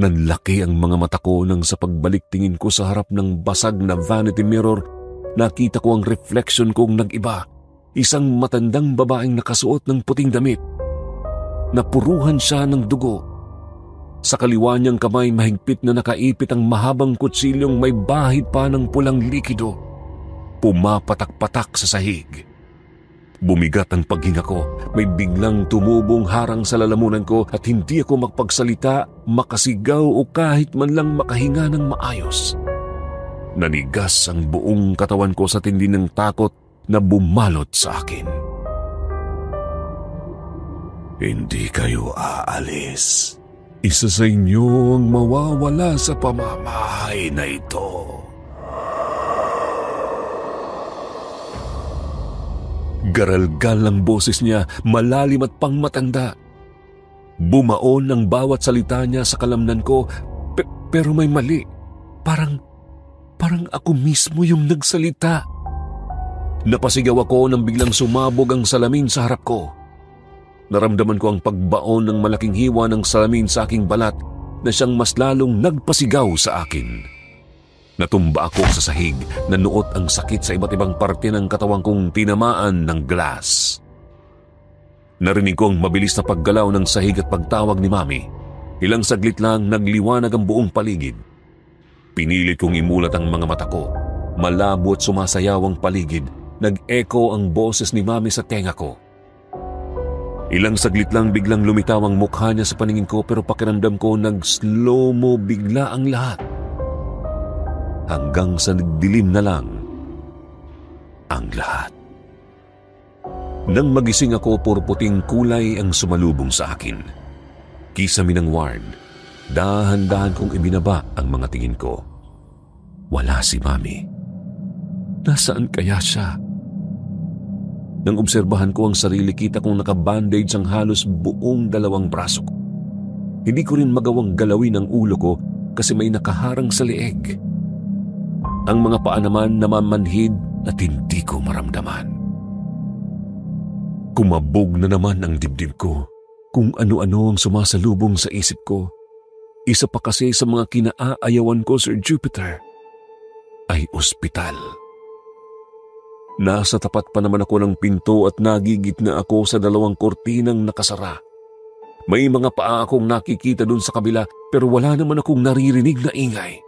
Nanlaki ang mga mata ko nang sa pagbalik tingin ko sa harap ng basag na vanity mirror, nakita ko ang reflection kong nag-iba. Isang matandang babaeng nakasuot ng puting damit. Napuruhan siya ng dugo. Sa kaliwa niyang kamay, mahigpit na nakaipit ang mahabang kutsilyong may bahid pa ng pulang likido. Pumapatak-patak sa sahig. Bumigat ang paghinga ko. May biglang tumubong harang sa lalamunan ko at hindi ako magpagsalita, makasigaw o kahit man lang makahinga ng maayos. Nanigas ang buong katawan ko sa tindi ng takot na bumalot sa akin. Hindi kayo aalis. Isa sa inyo ang mawawala sa pamamahay na ito. Garalgal ang boses niya, malalim at pangmatanda. Bumaon ang bawat salita niya sa kalamnan ko, Pero may mali. Parang ako mismo yung nagsalita. Napasigaw ako nang biglang sumabog ang salamin sa harap ko. Naramdaman ko ang pagbaon ng malaking hiwa ng salamin sa aking balat na siyang mas lalong nagpasigaw sa akin. Natumba ako sa sahig, nanuot ang sakit sa iba't ibang parte ng katawan kong tinamaan ng glass. Narinig ko ang mabilis na paggalaw ng sahig at pagtawag ni Mami. Ilang saglit lang nagliwanag ang buong paligid. Pinilit kong imulat ang mga mata ko. Malabo at sumasayaw ang paligid. Nag-echo ang boses ni Mami sa tenga ko. Ilang saglit lang biglang lumitaw ang mukha niya sa paningin ko pero pakiramdam ko nag-slow-mo bigla ang lahat. Hanggang sa nagdilim na lang ang lahat. Nang magising ako, puro puting kulay ang sumalubong sa akin. Kisame ng ward, dahan-dahan kong ibinaba ang mga tingin ko. Wala si Mami. Nasaan kaya siya? Nang obserbahan ko ang sarili, kita kong nakabandage ang halos buong dalawang braso ko. Hindi ko rin magawang galawin ang ulo ko kasi may nakaharang sa leeg. Ang mga paa naman namamanhid at hindi ko maramdaman. Kumabog na naman ang dibdib ko. Kung ano-ano ang sumasalubong sa isip ko. Isa pa kasi sa mga kinaayawan ko, Sir Jupiter, ay ospital. Nasa tapat pa naman ako ng pinto at nagigit na ako sa dalawang kortinang nakasara. May mga paa akong nakikita dun sa kabila pero wala naman akong naririnig na ingay.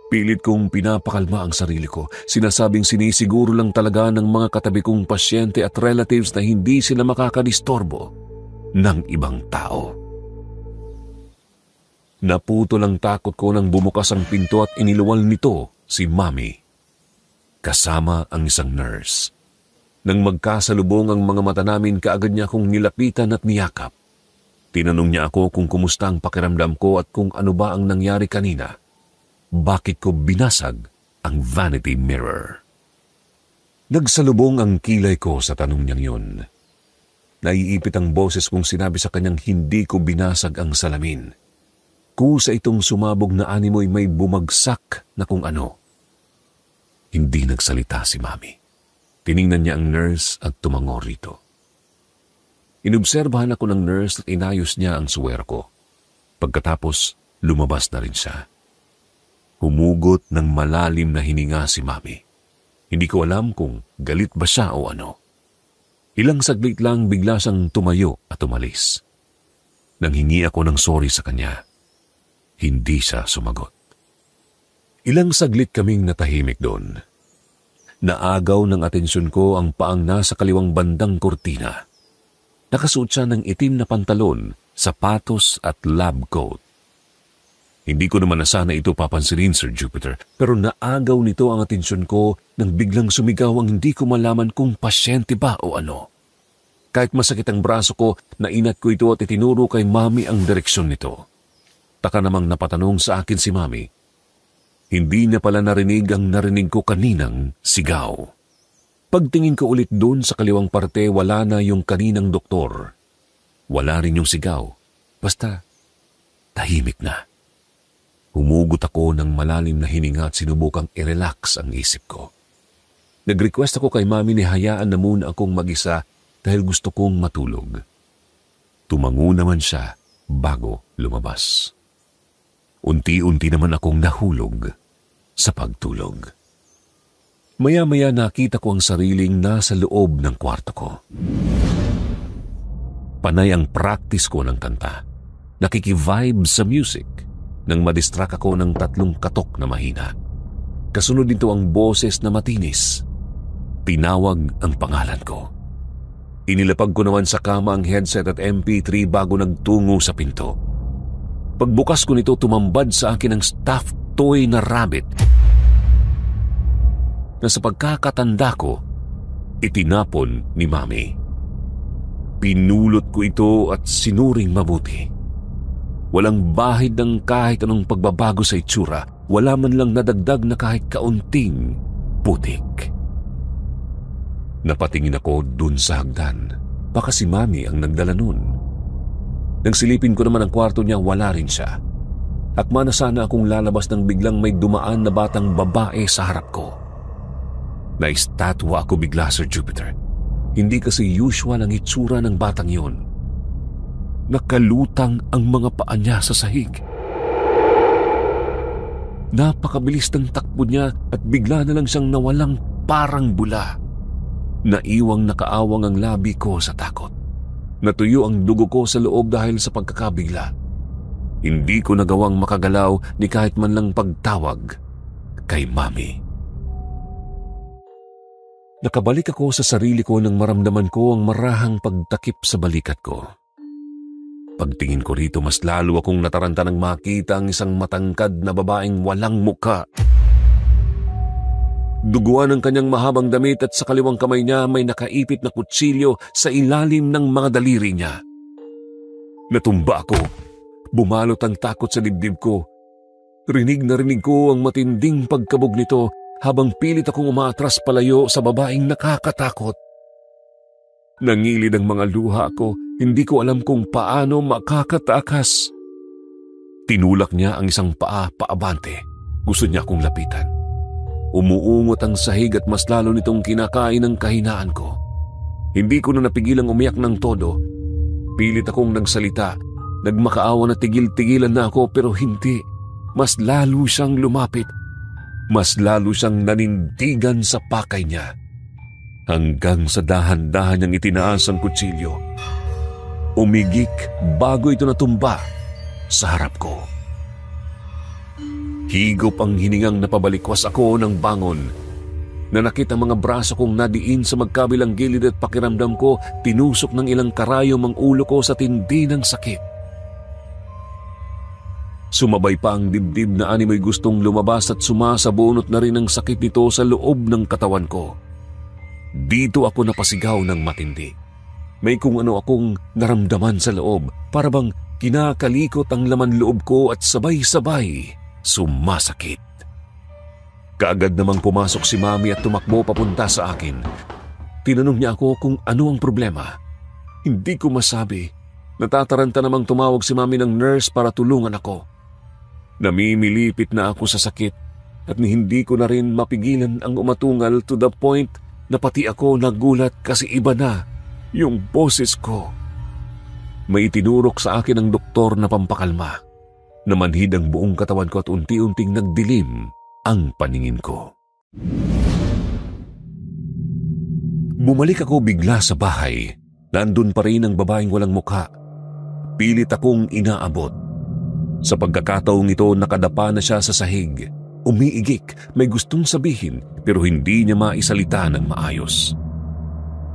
Pilit kong pinapakalma ang sarili ko. Sinasabing sinisiguro lang talaga ng mga katabi kong pasyente at relatives na hindi sila makakadistorbo ng ibang tao. Naputo lang takot ko nang bumukas ang pinto at iniluwal nito si Mami. Kasama ang isang nurse. Nang magkasalubong ang mga mata namin, kaagad niya akong nilapitan at niyakap. Tinanong niya ako kung kumusta ang pakiramdam ko at kung ano ba ang nangyari kanina. Bakit ko binasag ang vanity mirror? Nagsalubong ang kilay ko sa tanong niyang yun. Naiipit ang boses kong sinabi sa kanyang hindi ko binasag ang salamin. Kusa itong sumabog na animoy may bumagsak na kung ano. Hindi nagsalita si Mami. Tiningnan niya ang nurse at tumango rito. Inobserbahan ako ng nurse at inayos niya ang suwer ko. Pagkatapos, lumabas na rin siya. Humugot ng malalim na hininga si Mami. Hindi ko alam kung galit ba siya o ano. Ilang saglit lang bigla siyang tumayo at umalis. Nanghingi ako ng sorry sa kanya. Hindi siya sumagot. Ilang saglit kaming natahimik doon. Naagaw ng atensyon ko ang paang nasa kaliwang bandang kortina. Nakasuot siya ng itim na pantalon, sapatos at lab coat. Hindi ko naman na sana ito papansinin, Sir Jupiter, pero naagaw nito ang atensyon ko nang biglang sumigaw ang hindi ko malaman kung pasyente ba o ano. Kahit masakit ang braso ko, nainat ko ito at itinuro kay Mami ang direksyon nito. Taka namang napatanong sa akin si Mami. Hindi niya pala narinig ang narinig ko kaninang sigaw. Pagtingin ko ulit doon sa kaliwang parte, wala na yung kaninang doktor. Wala rin yung sigaw. Basta, tahimik na. Humugot ako ng malalim na hininga at sinubukang i-relax ang isip ko. Nag-request ako kay Mami ni hayaan na muna akong mag-isa dahil gusto kong matulog. Tumango naman siya bago lumabas. Unti-unti naman akong nahulog sa pagtulog. Maya-maya nakita ko ang sariling nasa loob ng kwarto ko. Panay ang practice ko ng kanta. Nakikivibe sa music nang madistract ako ng 3 katok na mahina. Kasunod nito ang boses na matinis. Tinawag ang pangalan ko. Inilapag ko naman sa kama ang headset at MP3 bago nagtungo sa pinto. Pagbukas ko nito, tumambad sa akin ang stuffed toy na rabbit na sa pagkakatanda ko, itinapon ni Mami. Pinulot ko ito at sinuring mabuti. Walang bahid ng kahit anong pagbabago sa itsura. Wala man lang nadagdag na kahit kaunting putik. Napatingin ako dun sa hagdan. Baka si Mami ang nagdala nun. Nang silipin ko naman ang kwarto niya, wala rin siya. Akma na sana akong lalabas nang biglang may dumaan na batang babae sa harap ko. Naistatwa ako bigla, Sir Jupiter. Hindi kasi usual ang itsura ng batang yon. Nakalutang ang mga paa niya sa sahig. Napakabilis ng takbo niya at bigla na lang siyang nawalang parang bula. Naiwang nakaawang ang labi ko sa takot. Natuyo ang dugo ko sa loob dahil sa pagkakabigla. Hindi ko nagawang makagalaw ni kahit man lang pagtawag kay Mami. Nakabalik ako sa sarili ko nang maramdaman ko ang marahang pagtakip sa balikat ko. Pagtingin ko rito, mas lalo akong nataranta nang makita ang isang matangkad na babaeng walang muka. Duguan ang kanyang mahabang damit at sa kaliwang kamay niya may nakaipit na kutsilyo sa ilalim ng mga daliri niya. Natumba ako. Bumalot ang takot sa dibdib ko. Rinig na rinig ko ang matinding pagkabog nito habang pilit akong umaatras palayo sa babaeng nakakatakot. Nangilid ang mga luha ko, hindi ko alam kung paano makakatakas. Tinulak niya ang isang paa paabante. Gusto niya akong lapitan. Umuungot ang sahig at mas lalo nitong kinakain ang kahinaan ko. Hindi ko na napigilang umiyak ng todo. Pilit akong nagsalita. Nagmakaawa na tigil-tigilan na ako pero hindi. Mas lalo siyang lumapit. Mas lalo siyang nanindigan sa pakay niya. Hanggang sa dahan-dahan niyang itinaas ang kutsilyo. Umigik bago ito natumba sa harap ko. Higop ang hiningang napabalikwas ako ng bangon. Nanakit ang mga braso kong nadiin sa magkabilang gilid at pakiramdam ko tinusok ng ilang karayom ang ulo ko sa tindi ng sakit. Sumabay pa ang dibdib na animoy gustong lumabas at sumasabunot na rin ang sakit nito sa loob ng katawan ko. Dito ako napasigaw ng matindi. May kung ano akong naramdaman sa loob, para bang kinakalikot ang laman loob ko at sabay-sabay sumasakit. Kaagad namang pumasok si Mami at tumakbo papunta sa akin. Tinanong niya ako kung ano ang problema. Hindi ko masabi. Natataranta namang tumawag si Mami ng nurse para tulungan ako. Namimilipit na ako sa sakit at hindi ko na rin mapigilan ang umatungal to the point na pati ako nagulat kasi iba na yung boses ko. May itinurok sa akin ng doktor na pampakalma. Namanhid ang buong katawan ko at unti-unting nagdilim ang paningin ko. Bumalik ako bigla sa bahay. Nandun pa rin ang babaeng walang mukha. Pilit akong inaabot. Sa pagkakataong ito, nakadapa na siya sa sahig. Umiigik, may gustong sabihin pero hindi niya maisalita ng maayos.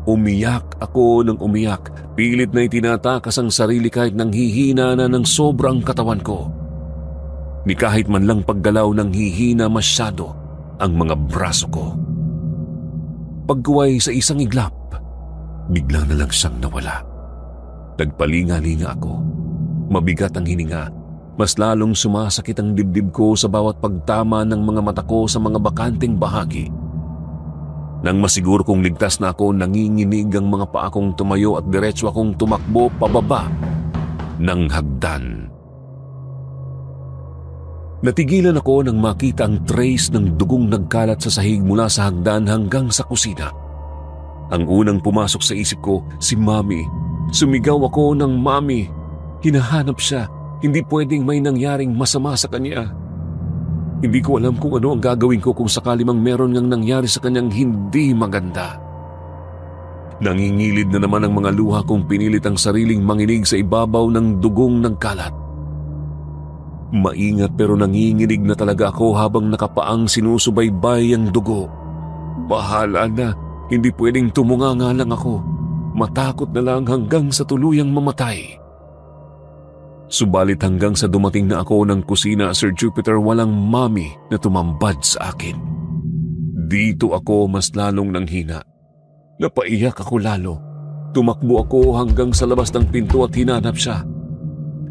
Umiyak ako ng umiyak. Pilit na itinatakas ang sarili kahit nang hihina na ng sobrang katawan ko. Ni kahit man lang paggalaw nang hihina masyado ang mga braso ko. Pagkuway sa isang iglap, bigla na lang siyang nawala. Nagpalinga-linga ako. Mabigat ang hininga. Mas lalong sumasakit ang dibdib ko sa bawat pagtama ng mga mata ko sa mga bakanting bahagi. Nang masiguro kong ligtas na ako, nanginginig ang mga paa kong tumayo at diretso akong tumakbo pababa ng hagdan. Natigilan ako nang makita ang trace ng dugong nagkalat sa sahig mula sa hagdan hanggang sa kusina. Ang unang pumasok sa isip ko, si Mami. Sumigaw ako ng Mami. Hinahanap siya. Hindi pwedeng may nangyaring masama sa kanya. Hindi ko alam kung ano ang gagawin ko kung sakali mang meron ngang nangyari sa kanyang hindi maganda. Nangingilid na naman ang mga luha kong pinilit ang sariling manginig sa ibabaw ng dugong nagkalat. Maingat pero nanginginig na talaga ako habang nakapaang sinusubaybay ang dugo. Bahala na, hindi pwedeng tumunganga lang ako. Matakot na lang hanggang sa tuluyang mamatay. Subalit hanggang sa dumating na ako ng kusina, Sir Jupiter, walang Mami na tumambad sa akin. Dito ako mas lalong nanghina. Napaiyak ako lalo. Tumakbo ako hanggang sa labas ng pinto at hinanap siya.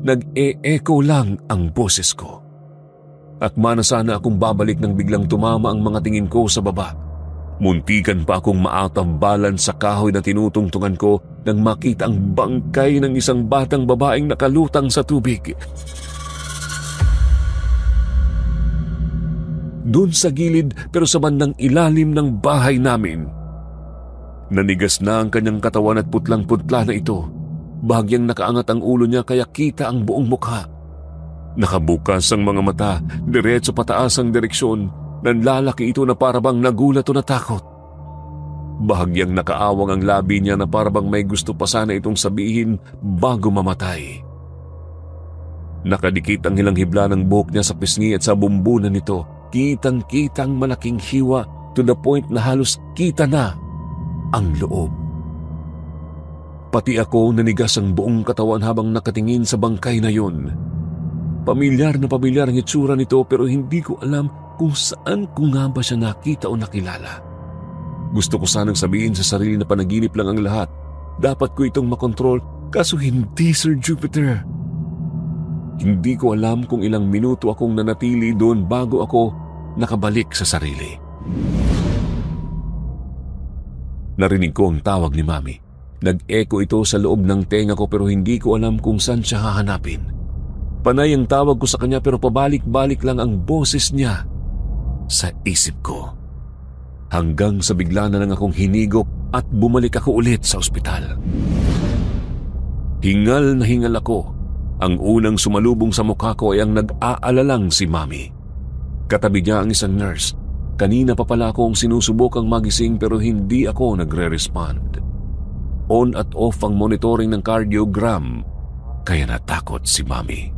Nag-e-echo lang ang boses ko. Akma na sana akong babalik nang biglang tumama ang mga tingin ko sa baba. Muntikan pa akong maatambalan sa kahoy na tinutungtungan ko nang makita ang bangkay ng isang batang babaeng nakalutang sa tubig. Doon sa gilid pero sa bandang ilalim ng bahay namin. Nanigas na ang kanyang katawan at putlang-putla na ito. Bahagyang nakaangat ang ulo niya kaya kita ang buong mukha. Nakabukas ang mga mata, diretso pataas ang direksyon. Nanlalaki ito na parabang nagulat o natakot. Bahagyang nakaawang ang labi niya na parabang may gusto pa sana itong sabihin bago mamatay. Nakadikit ang ilang hibla ng buhok niya sa pisngi at sa bumbunan nito. Kitang-kitang malaking hiwa to the point na halos kita na ang loob. Pati ako nanigas ang buong katawan habang nakatingin sa bangkay na yun. Pamilyar na pamilyar ang itsura nito pero hindi ko alam kung saan ko nga ba siya nakita o nakilala. Gusto ko sanang sabihin sa sarili na panaginip lang ang lahat. Dapat ko itong makontrol, kaso hindi, Sir Jupiter. Hindi ko alam kung ilang minuto akong nanatili doon bago ako nakabalik sa sarili. Narinig ko ang tawag ni Mami. Nag-echo ito sa loob ng tenga ko pero hindi ko alam kung saan siya hahanapin. Panay ang tawag ko sa kanya pero pabalik-balik lang ang boses niya sa isip ko. Hanggang sa bigla na lang akong hinigop at bumalik ako ulit sa ospital. Hingal na hingal ako. Ang unang sumalubong sa mukha ko ay ang nag-aalalang si Mami. Katabi niya ang isang nurse. Kanina pa pala akong sinusubukang magising pero hindi ako nagre-respond. On at off ang monitoring ng cardiogram, kaya natakot si Mami.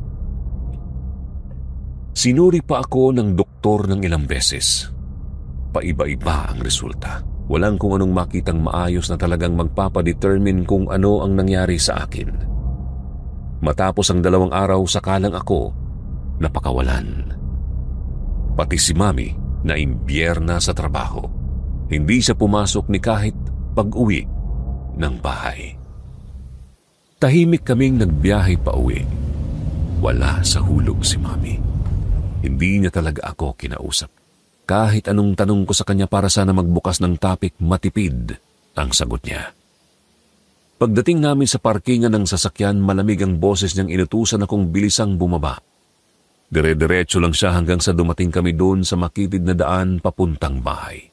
Sinuri pa ako ng doktor ng ilang beses. Paiba-iba ang resulta. Walang kung anong makitang maayos na talagang magpapadetermine kung ano ang nangyari sa akin. Matapos ang 2 araw, sakalang ako napakawalan. Pati si Mami na imbierna sa trabaho. Hindi siya pumasok ni kahit pag-uwi ng bahay. Tahimik kaming nagbiyahe pa uwi. Wala sa hulog si Mami. Hindi niya talaga ako kinausap. Kahit anong tanong ko sa kanya para sana magbukas ng topic, matipid ang sagot niya. Pagdating namin sa parkingan ng sasakyan, malamig ang boses niyang inutusan akong bilisang bumaba. Dire-diretso lang siya hanggang sa dumating kami doon sa makitid na daan papuntang bahay.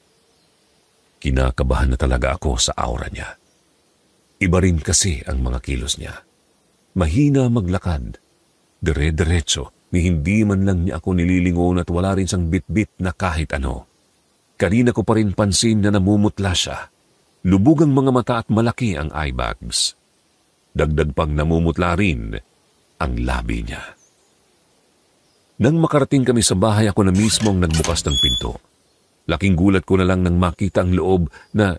Kinakabahan na talaga ako sa aura niya. Iba rin kasi ang mga kilos niya. Mahina maglakad. Dire-diretso, ni hindi man lang niya ako nililingon at wala rin siyang bit-bit na kahit ano. Kanina ko pa rin pansin na namumutla siya. Lubog ang mga mata at malaki ang eye bags. Dagdag pang namumutla rin ang labi niya. Nang makarating kami sa bahay, ako na mismo ang nagbukas ng pinto. Laking gulat ko na lang nang makita ang loob na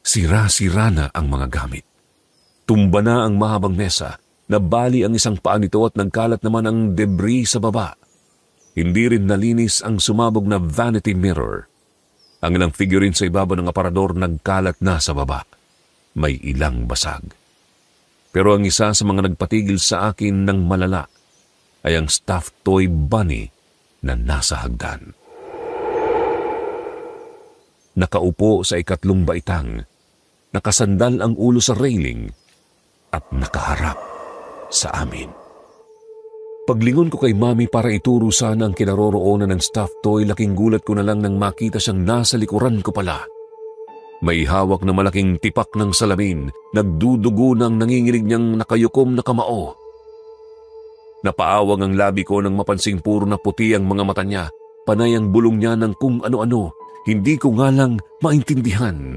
sira-sira na ang mga gamit. Tumba na ang mahabang mesa, nabali ang isang paa nito at nagkalat naman ang debris sa baba. Hindi rin nalinis ang sumabog na vanity mirror. Ang ilang figurine sa ibabaw ng aparador nagkalat na sa baba. May ilang basag. Pero ang isa sa mga nagpatigil sa akin ng malala ay ang stuffed toy bunny na nasa hagdan. Nakaupo sa 3 baitang, nakasandal ang ulo sa railing at nakaharap sa amin. Paglingon ko kay Mami para ituro sana ang kinaroroonan ng stuffed toy, laking gulat ko na lang nang makita siyang nasa likuran ko pala. May hawak na malaking tipak ng salamin, nagdudugo ng nanginginig niyang nakayukom na kamao. Napaawang ang labi ko nang mapansing puro na puti ang mga mata niya, panay ang bulong niya ng kung ano-ano, hindi ko nga lang maintindihan.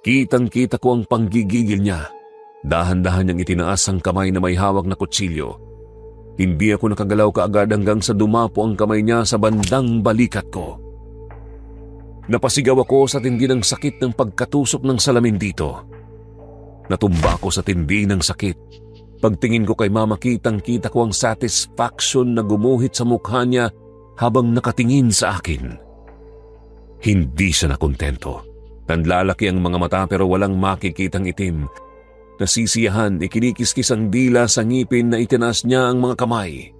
Kitang-kita ko ang panggigigil niya. Dahan-dahan niyang itinaas ang kamay na may hawak na kutsilyo. Hindi ako nakagalaw kaagad hanggang sa dumapo ang kamay niya sa bandang balikat ko. Napasigaw ako sa tindi ng sakit ng pagkatusok ng salamin dito. Natumba ako sa tindi ng sakit. Pagtingin ko kay Mama, kitang-kita ko ang satisfaction na gumuhit sa mukha niya habang nakatingin sa akin. Hindi siya nakontento. Nanlalaki ang mga mata pero walang makikitang itim. Nasisiyahan, ikinikiskis ang dila sa ngipin na itinaas niya ang mga kamay.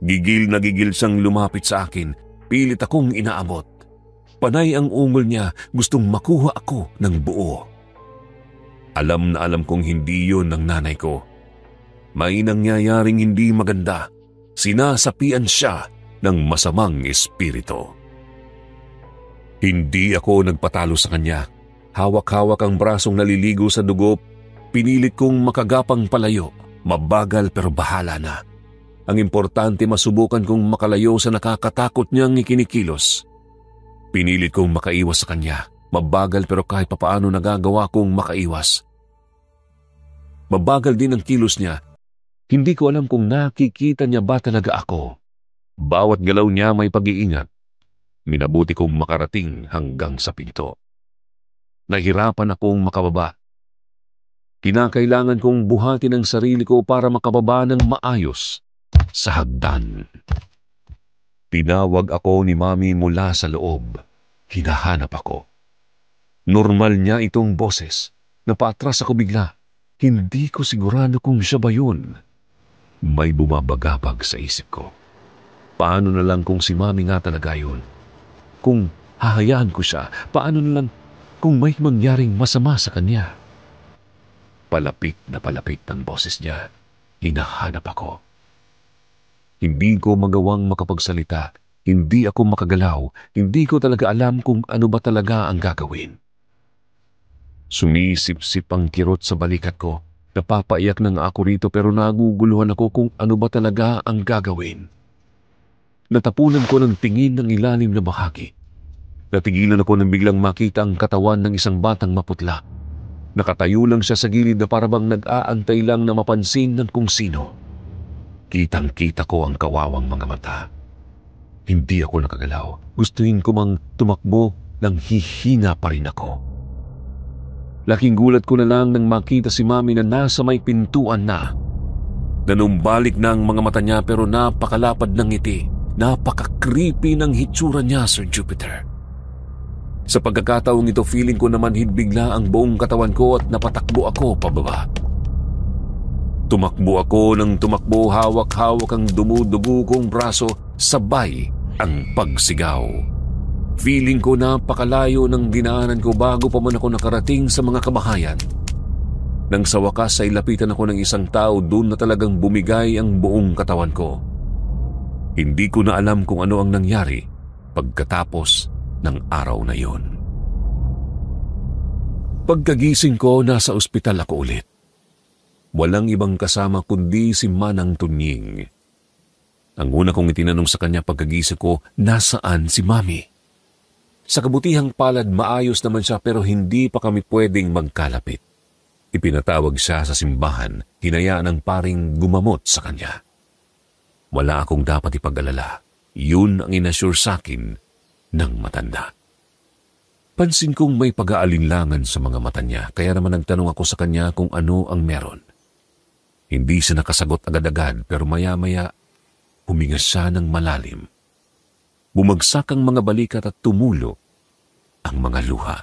Gigil na gigil siyang lumapit sa akin. Pilit akong inaabot. Panay ang ungol niya, gustong makuha ako ng buo. Alam na alam kong hindi yun ng nanay ko. May nangyayaring hindi maganda. Sinasapian siya ng masamang espiritu. Hindi ako nagpatalo sa kanya. Hawak-hawak ang brasong naliligo sa dugo. Pinilit kong makagapang palayo. Mabagal pero bahala na. Ang importante masubukan kong makalayo sa nakakatakot niyang ikinikilos. Pinilit kong makaiwas sa kanya. Mabagal pero kahit papaano nagagawa kong makaiwas. Mabagal din ang kilos niya. Hindi ko alam kung nakikita niya ba talaga ako. Bawat galaw niya may pag-iingat. Minabuti kong makarating hanggang sa pinto. Nahirapan akong makababa. Kinakailangan kong buhatin ang sarili ko para makababa ng maayos sa hagdan. Tinawag ako ni Mami mula sa loob. Hinahanap ako. Normal niya itong boses. Napaatras ako bigla. Hindi ko sigurado kung siya ba yun. May bumabagabag sa isip ko. Paano na lang kung si Mami nga talaga yun? Kung hahayaan ko siya, paano na lang kung may mangyaring masama sa kanya? Palapit na palapit ang boses niya. Hinahanap ako. Hindi ko magawang makapagsalita. Hindi ako makagalaw. Hindi ko talaga alam kung ano ba talaga ang gagawin. Sumisip-sip ang kirot sa balikat ko. Napapaiyak na nga ako rito pero naguguluhan ako kung ano ba talaga ang gagawin. Natapunan ko ng tingin ng ilalim na bahagi. Natigilan ako nang biglang makita ang katawan ng isang batang maputla. Nakatayo lang siya sa gilid na parabang nag-aantay lang na mapansin ng kung sino. Kitang-kita ko ang kawawang mga mata. Hindi ako nakagalaw. Gustuin ko mang tumakbo nang hihina pa rin ako. Laking gulat ko na lang nang makita si Mami na nasa may pintuan na. Nanumbalik na ang mga mata niya pero napakalapad ng ngiti. Napaka-creepy ng hitsura niya, Sir Jupiter. Sa pagkakataong ito, feeling ko naman bigla ang buong katawan ko at napatakbo ako pababa. Tumakbo ako ng tumakbo, hawak-hawak ang dumudugo kong braso, sabay ang pagsigaw. Feeling ko napakalayo ng dinaanan ko bago pa man ako nakarating sa mga kabahayan. Nang sa wakas ay lapitan ako ng isang tao, doon na talagang bumigay ang buong katawan ko. Hindi ko na alam kung ano ang nangyari pagkatapos ng araw na yon. Pagkagising ko, nasa ospital ako ulit. Walang ibang kasama kundi si Manang Tunying. Ang una kong itinanong sa kanya pagkagising ko, nasaan si Mami? Sa kabutihang palad, maayos naman siya pero hindi pa kami pwedeng magkalapit. Ipinatawag siya sa simbahan, hinayaan ng paring gumamot sa kanya. Wala akong dapat ipag-alala. Yun ang inassure sa akin ng matanda. Pansin kong may pag-aalinlangan sa mga mata niya, kaya naman nagtanong ako sa kanya kung ano ang meron. Hindi siya nakasagot agad-agad pero maya-maya huminga siya ng malalim. Bumagsak ang mga balikat at tumulo ang mga luha.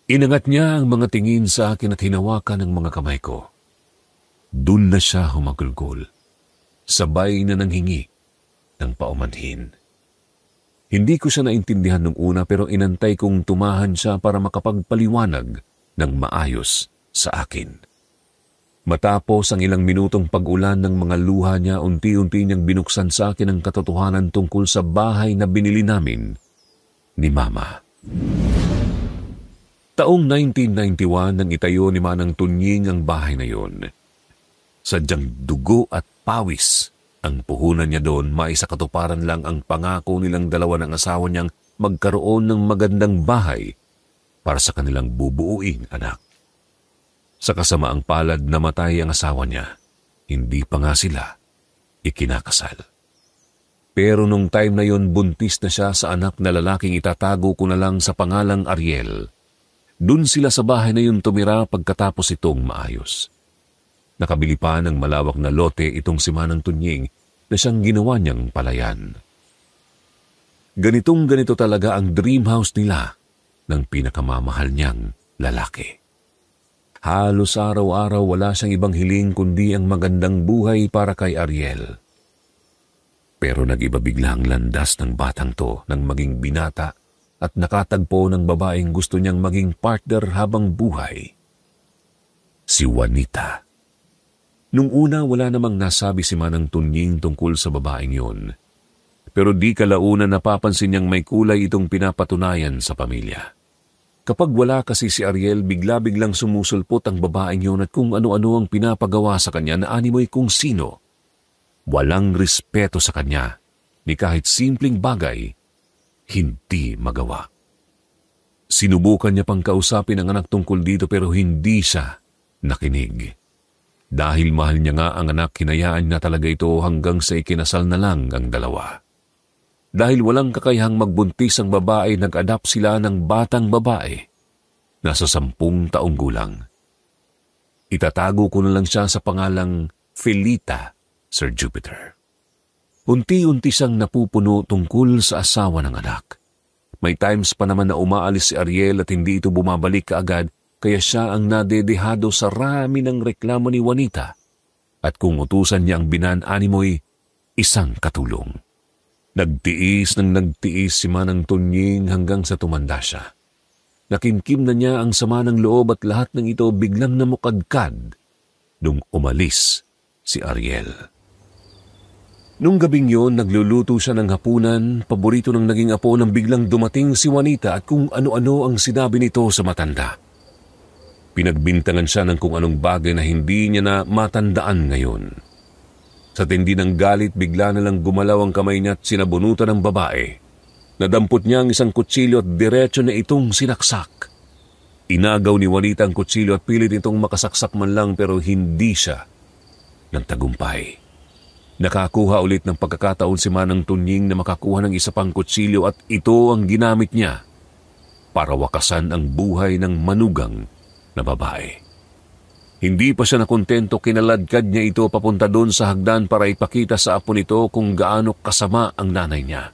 Inangat niya ang mga tingin sa akin at hinawakan ang mga kamay ko. Doon na siya humagulgol. Sabay na nanghingi ng paumanhin. Hindi ko siya naintindihan nung una pero inantay kong tumahan siya para makapagpaliwanag ng maayos sa akin. Matapos ang ilang minutong pag-ulan ng mga luha niya, unti-unti niyang binuksan sa akin ang katotohanan tungkol sa bahay na binili namin ni Mama. Taong 1991 nang itayo ni Manang Tunying ang bahay na yon. Sadyang dugo at pawis ang puhunan niya doon, maisakatuparan lang ang pangako nilang dalawa ng asawa niyang magkaroon ng magandang bahay para sa kanilang bubuuing anak. Sa kasamaang palad, namatay ang asawa niya. Hindi pa nga sila ikinakasal. Pero nung time na yon, buntis na siya sa anak na lalaking itatago ko na lang sa pangalang Ariel. Doon sila sa bahay na yun tumira pagkatapos itong maayos. Nakabili pa ng malawak na lote itong si Manang Tunying na siyang ginawa niyang palayan. Ganito talaga ang dream house nila ng pinakamamahal niyang lalaki. Halos araw-araw wala siyang ibang hiling kundi ang magandang buhay para kay Ariel. Pero nag-iba bigla ang landas ng batang to nang maging binata at nakatagpo ng babaeng gusto niyang maging partner habang buhay. Si Juanita. Nung una wala namang nasabi si Manang Tunying tungkol sa babaeng yon. Pero di kalaunan napapansin niyang may kulay itong pinapatunayan sa pamilya. Kapag wala kasi si Ariel, bigla-biglang sumusulpot ang babaeng yun at kung ano-ano ang pinapagawa sa kanya na animoy kung sino. Walang respeto sa kanya, ni kahit simpleng bagay, hindi magawa. Sinubukan niya pang kausapin ang anak tungkol dito pero hindi siya nakinig. Dahil mahal niya nga ang anak, hinayaan na talaga ito hanggang sa ikinasal na lang ang dalawa. Dahil walang kakayahang magbuntis ang babae, nag-adapt sila ng batang babae, nasa 10 taong gulang. Itatago ko na lang siya sa pangalang Felita, Sir Jupiter. Unti-unti siyang napupuno tungkol sa asawa ng anak. May times pa naman na umaalis si Ariel at hindi ito bumabalik kaagad, kaya siya ang nadedehado sa rami ng reklamo ni Juanita. At kung utusan niya ang binan-animoy, isang katulong. Nagtiis si Manang Tunying hanggang sa tumanda siya. Nakimkim na niya ang sama ng loob at lahat ng ito biglang namukadkad nung umalis si Ariel. Nung gabing yon, nagluluto siya ng hapunan, paborito ng naging apo nang biglang dumating si Juanita at kung ano-ano ang sinabi nito sa matanda. Pinagbintangan siya ng kung anong bagay na hindi niya na matandaan ngayon. Sa tindi ng galit, bigla na lang gumalaw ang kamay niya at sinabunutan ng babae. Nadampot niya ang isang kutsilyo at diretso na itong sinaksak. Inagaw ni Juanita ang kutsilyo at pilit itong makasaksak man lang pero hindi siya nagtagumpay. Nakakuha ulit ng pagkakataon si Manang Tunying na makakuha ng isa pang kutsilyo at ito ang ginamit niya para wakasan ang buhay ng manugang na babae. Hindi pa siya nakontento, kinaladkad niya ito papunta doon sa hagdan para ipakita sa apo nito kung gaano kasama ang nanay niya.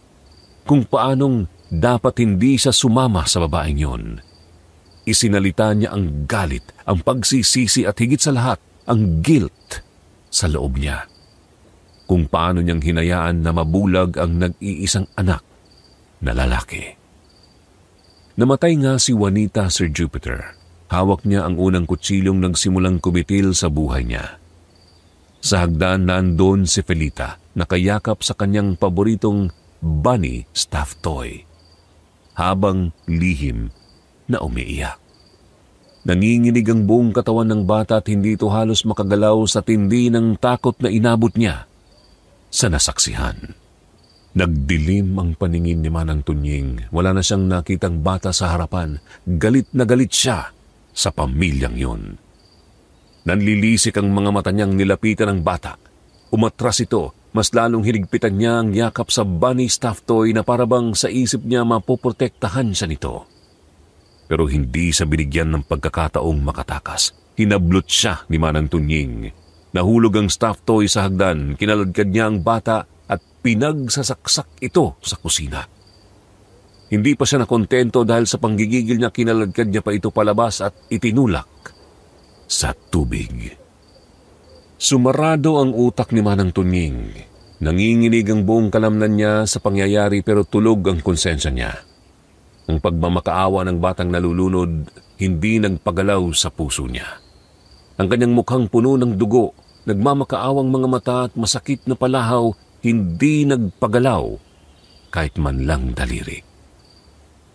Kung paanong dapat hindi siya sumama sa babaeng yon. Isinalita niya ang galit, ang pagsisisi at higit sa lahat, ang guilt sa loob niya. Kung paano niyang hinayaan na mabulag ang nag-iisang anak na lalaki. Namatay nga si Juanita, Sir Jupiter. Hawak niya ang unang kutsilyong nagsimulang kumitil sa buhay niya. Sa hagdan nandoon si Felita, nakayakap sa kanyang paboritong bunny stuffed toy, habang lihim na umiiyak. Nanginginig ang buong katawan ng bata at hindi ito halos makagalaw sa tindi ng takot na inabot niya sa nasaksihan. Nagdilim ang paningin ni Manang Tunying. Wala na siyang nakitang bata sa harapan. Galit na galit siya sa pamilyang yun. Nanlilisik ang mga mata niyang nilapitan ng bata. Umatras ito, mas lalong hinigpitan niya ang yakap sa bunny stuffed toy na parabang sa isip niya mapoprotektahan siya nito. Pero hindi sa binigyan ng pagkakataong makatakas. Hinablot siya ni Manang Tunying. Nahulog ang stuffed toy sa hagdan, kinaladkad niya ang bata at pinagsasaksak ito sa kusina. Hindi pa siya nakontento dahil sa panggigigil niya, kinaladkad niya pa ito palabas at itinulak sa tubig. Sumarado ang utak ni Manang Tunying. Nanginginig ang buong kalamnan niya sa pangyayari pero tulog ang konsensya niya. Ang pagmamakaawa ng batang nalulunod hindi nagpagalaw sa puso niya. Ang kanyang mukhang puno ng dugo, nagmamakaawang mga mata at masakit na palahaw, hindi nagpagalaw kahit man lang daliri.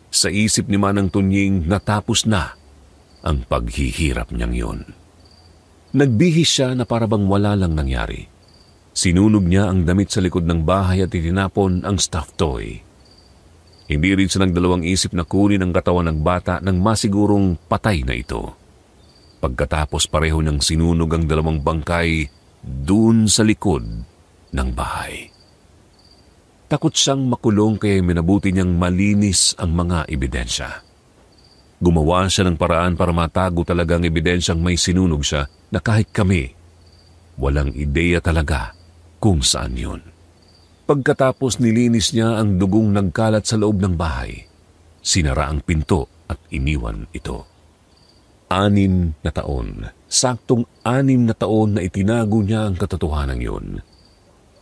Sa isip ni Manang Tunying, natapos na ang paghihirap niyang yun. Nagbihis siya na parabang wala lang nangyari. Sinunog niya ang damit sa likod ng bahay at itinapon ang stuffed toy. Hindi rin siya nagdalawang isip na kunin ang katawan ng bata nang masigurong patay na ito. Pagkatapos pareho niyang sinunog ang dalawang bangkay dun sa likod ng bahay. Takot siyang makulong kaya minabuti niyang malinis ang mga ebidensya. Gumawa siya ng paraan para matago talaga ang ebidensyang may sinunog siya na kahit kami, walang ideya talaga kung saan yun. Pagkatapos nilinis niya ang dugong nagkalat sa loob ng bahay, sinara ang pinto at iniwan ito. 6 na taon, saktong 6 na taon na itinago niya ang katotohanan yun.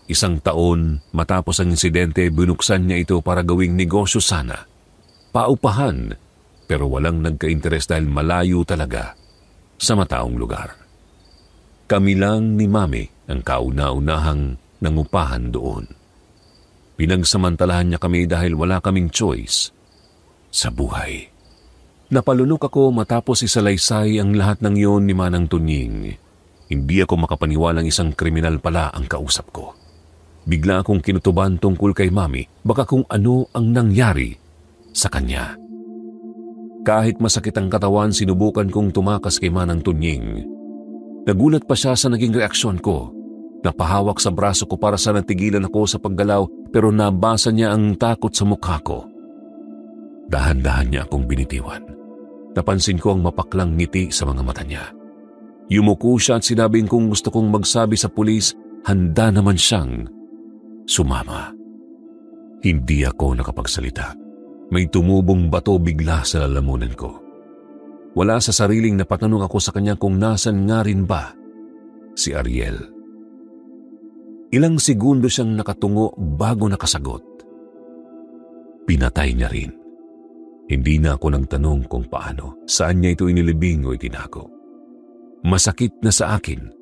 1 taon matapos ang insidente, binuksan niya ito para gawing negosyo sana. Paupahan, pero walang nagka-interes dahil malayo talaga sa mataong lugar. Kami lang ni Mami ang kauna-unahang nangupahan doon. Pinagsamantalahan niya kami dahil wala kaming choice sa buhay. Napalunok ako matapos isalaysay ang lahat ng iyon ni Manang Tunying. Hindi ako makapaniwalang isang kriminal pala ang kausap ko. Bigla akong kinutuban tungkol kay Mami, baka kung ano ang nangyari sa kanya. Kahit masakit ang katawan, sinubukan kong tumakas kay Manang Tunying. Nagulat pa siya sa naging reaksyon ko. Napahawak sa braso ko para sana tigilan ako sa paggalaw, pero nabasa niya ang takot sa mukha ko. Dahan-dahan niya akong binitiwan. Napansin ko ang mapaklang ngiti sa mga mata niya. Yumuko siya at sinabing kung gusto kong magsabi sa pulis, handa naman siyang sumama. Hindi ako nakapagsalita. May tumubong bato bigla sa lalamunan ko. Wala sa sariling napatanong ako sa kanya kung nasan nga rin ba si Ariel. Ilang segundo siyang nakatungo bago nakasagot. Pinatay niya rin. Hindi na ako nagtanong kung paano, saan niya ito inilibing o itinago. Masakit na sa akin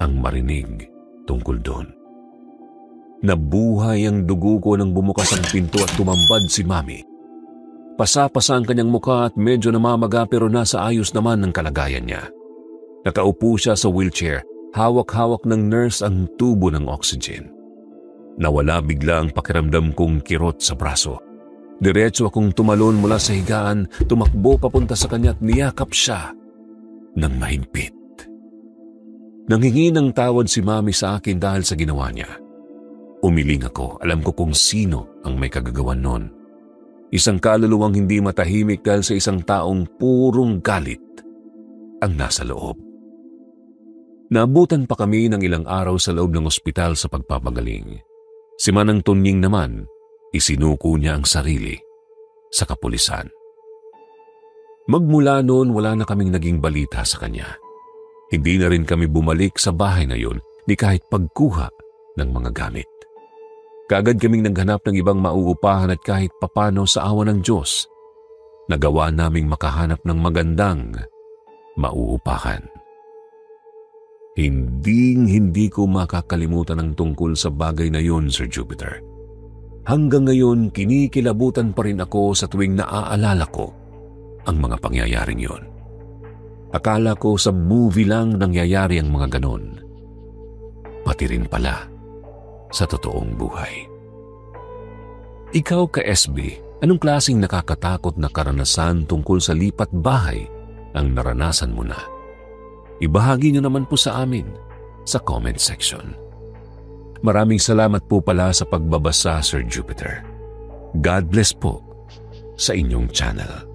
ang marinig tungkol doon. Nabuhay ang dugo ko nang bumukas ang pinto at tumambad si Mami. Pasa-pasa ang kanyang mukha at medyo namamaga pero nasa ayos naman ang kalagayan niya. Nakaupo siya sa wheelchair, hawak-hawak ng nurse ang tubo ng oxygen. Nawala bigla ang pakiramdam kong kirot sa braso. Diretso akong tumalon mula sa higaan, tumakbo papunta sa kanya at niyakap siya ng mahigpit. Nanghingi ng tawad si Mami sa akin dahil sa ginawa niya. Umiling ako, alam ko kung sino ang may kagagawan nun. Isang kaluluwang hindi matahimik dahil sa isang taong purong galit ang nasa loob. Naabutan pa kami ng ilang araw sa loob ng ospital sa pagpapagaling. Si Manang Tunying naman, isinuko niya ang sarili sa kapulisan. Magmula noon wala na kaming naging balita sa kanya. Hindi na rin kami bumalik sa bahay na yun ni kahit pagkuha ng mga gamit. Kaagad kaming naghanap ng ibang mauupahan at kahit papano sa awa ng Diyos, nagawa naming makahanap ng magandang mauupahan. Hindi ko makakalimutan ang tungkol sa bagay na yun, Sir Jupiter. Hanggang ngayon, kinikilabutan pa rin ako sa tuwing naaalala ko ang mga pangyayaring yon. Akala ko sa movie lang nangyayari ang mga ganon. Pati rin pala sa totoong buhay. Ikaw ka-SB, anong klaseng nakakatakot na karanasan tungkol sa lipat bahay ang naranasan mo na? Ibahagi niyo naman po sa amin sa comment section. Maraming salamat po pala sa pagbabasa, Sir Jupiter. God bless po sa inyong channel.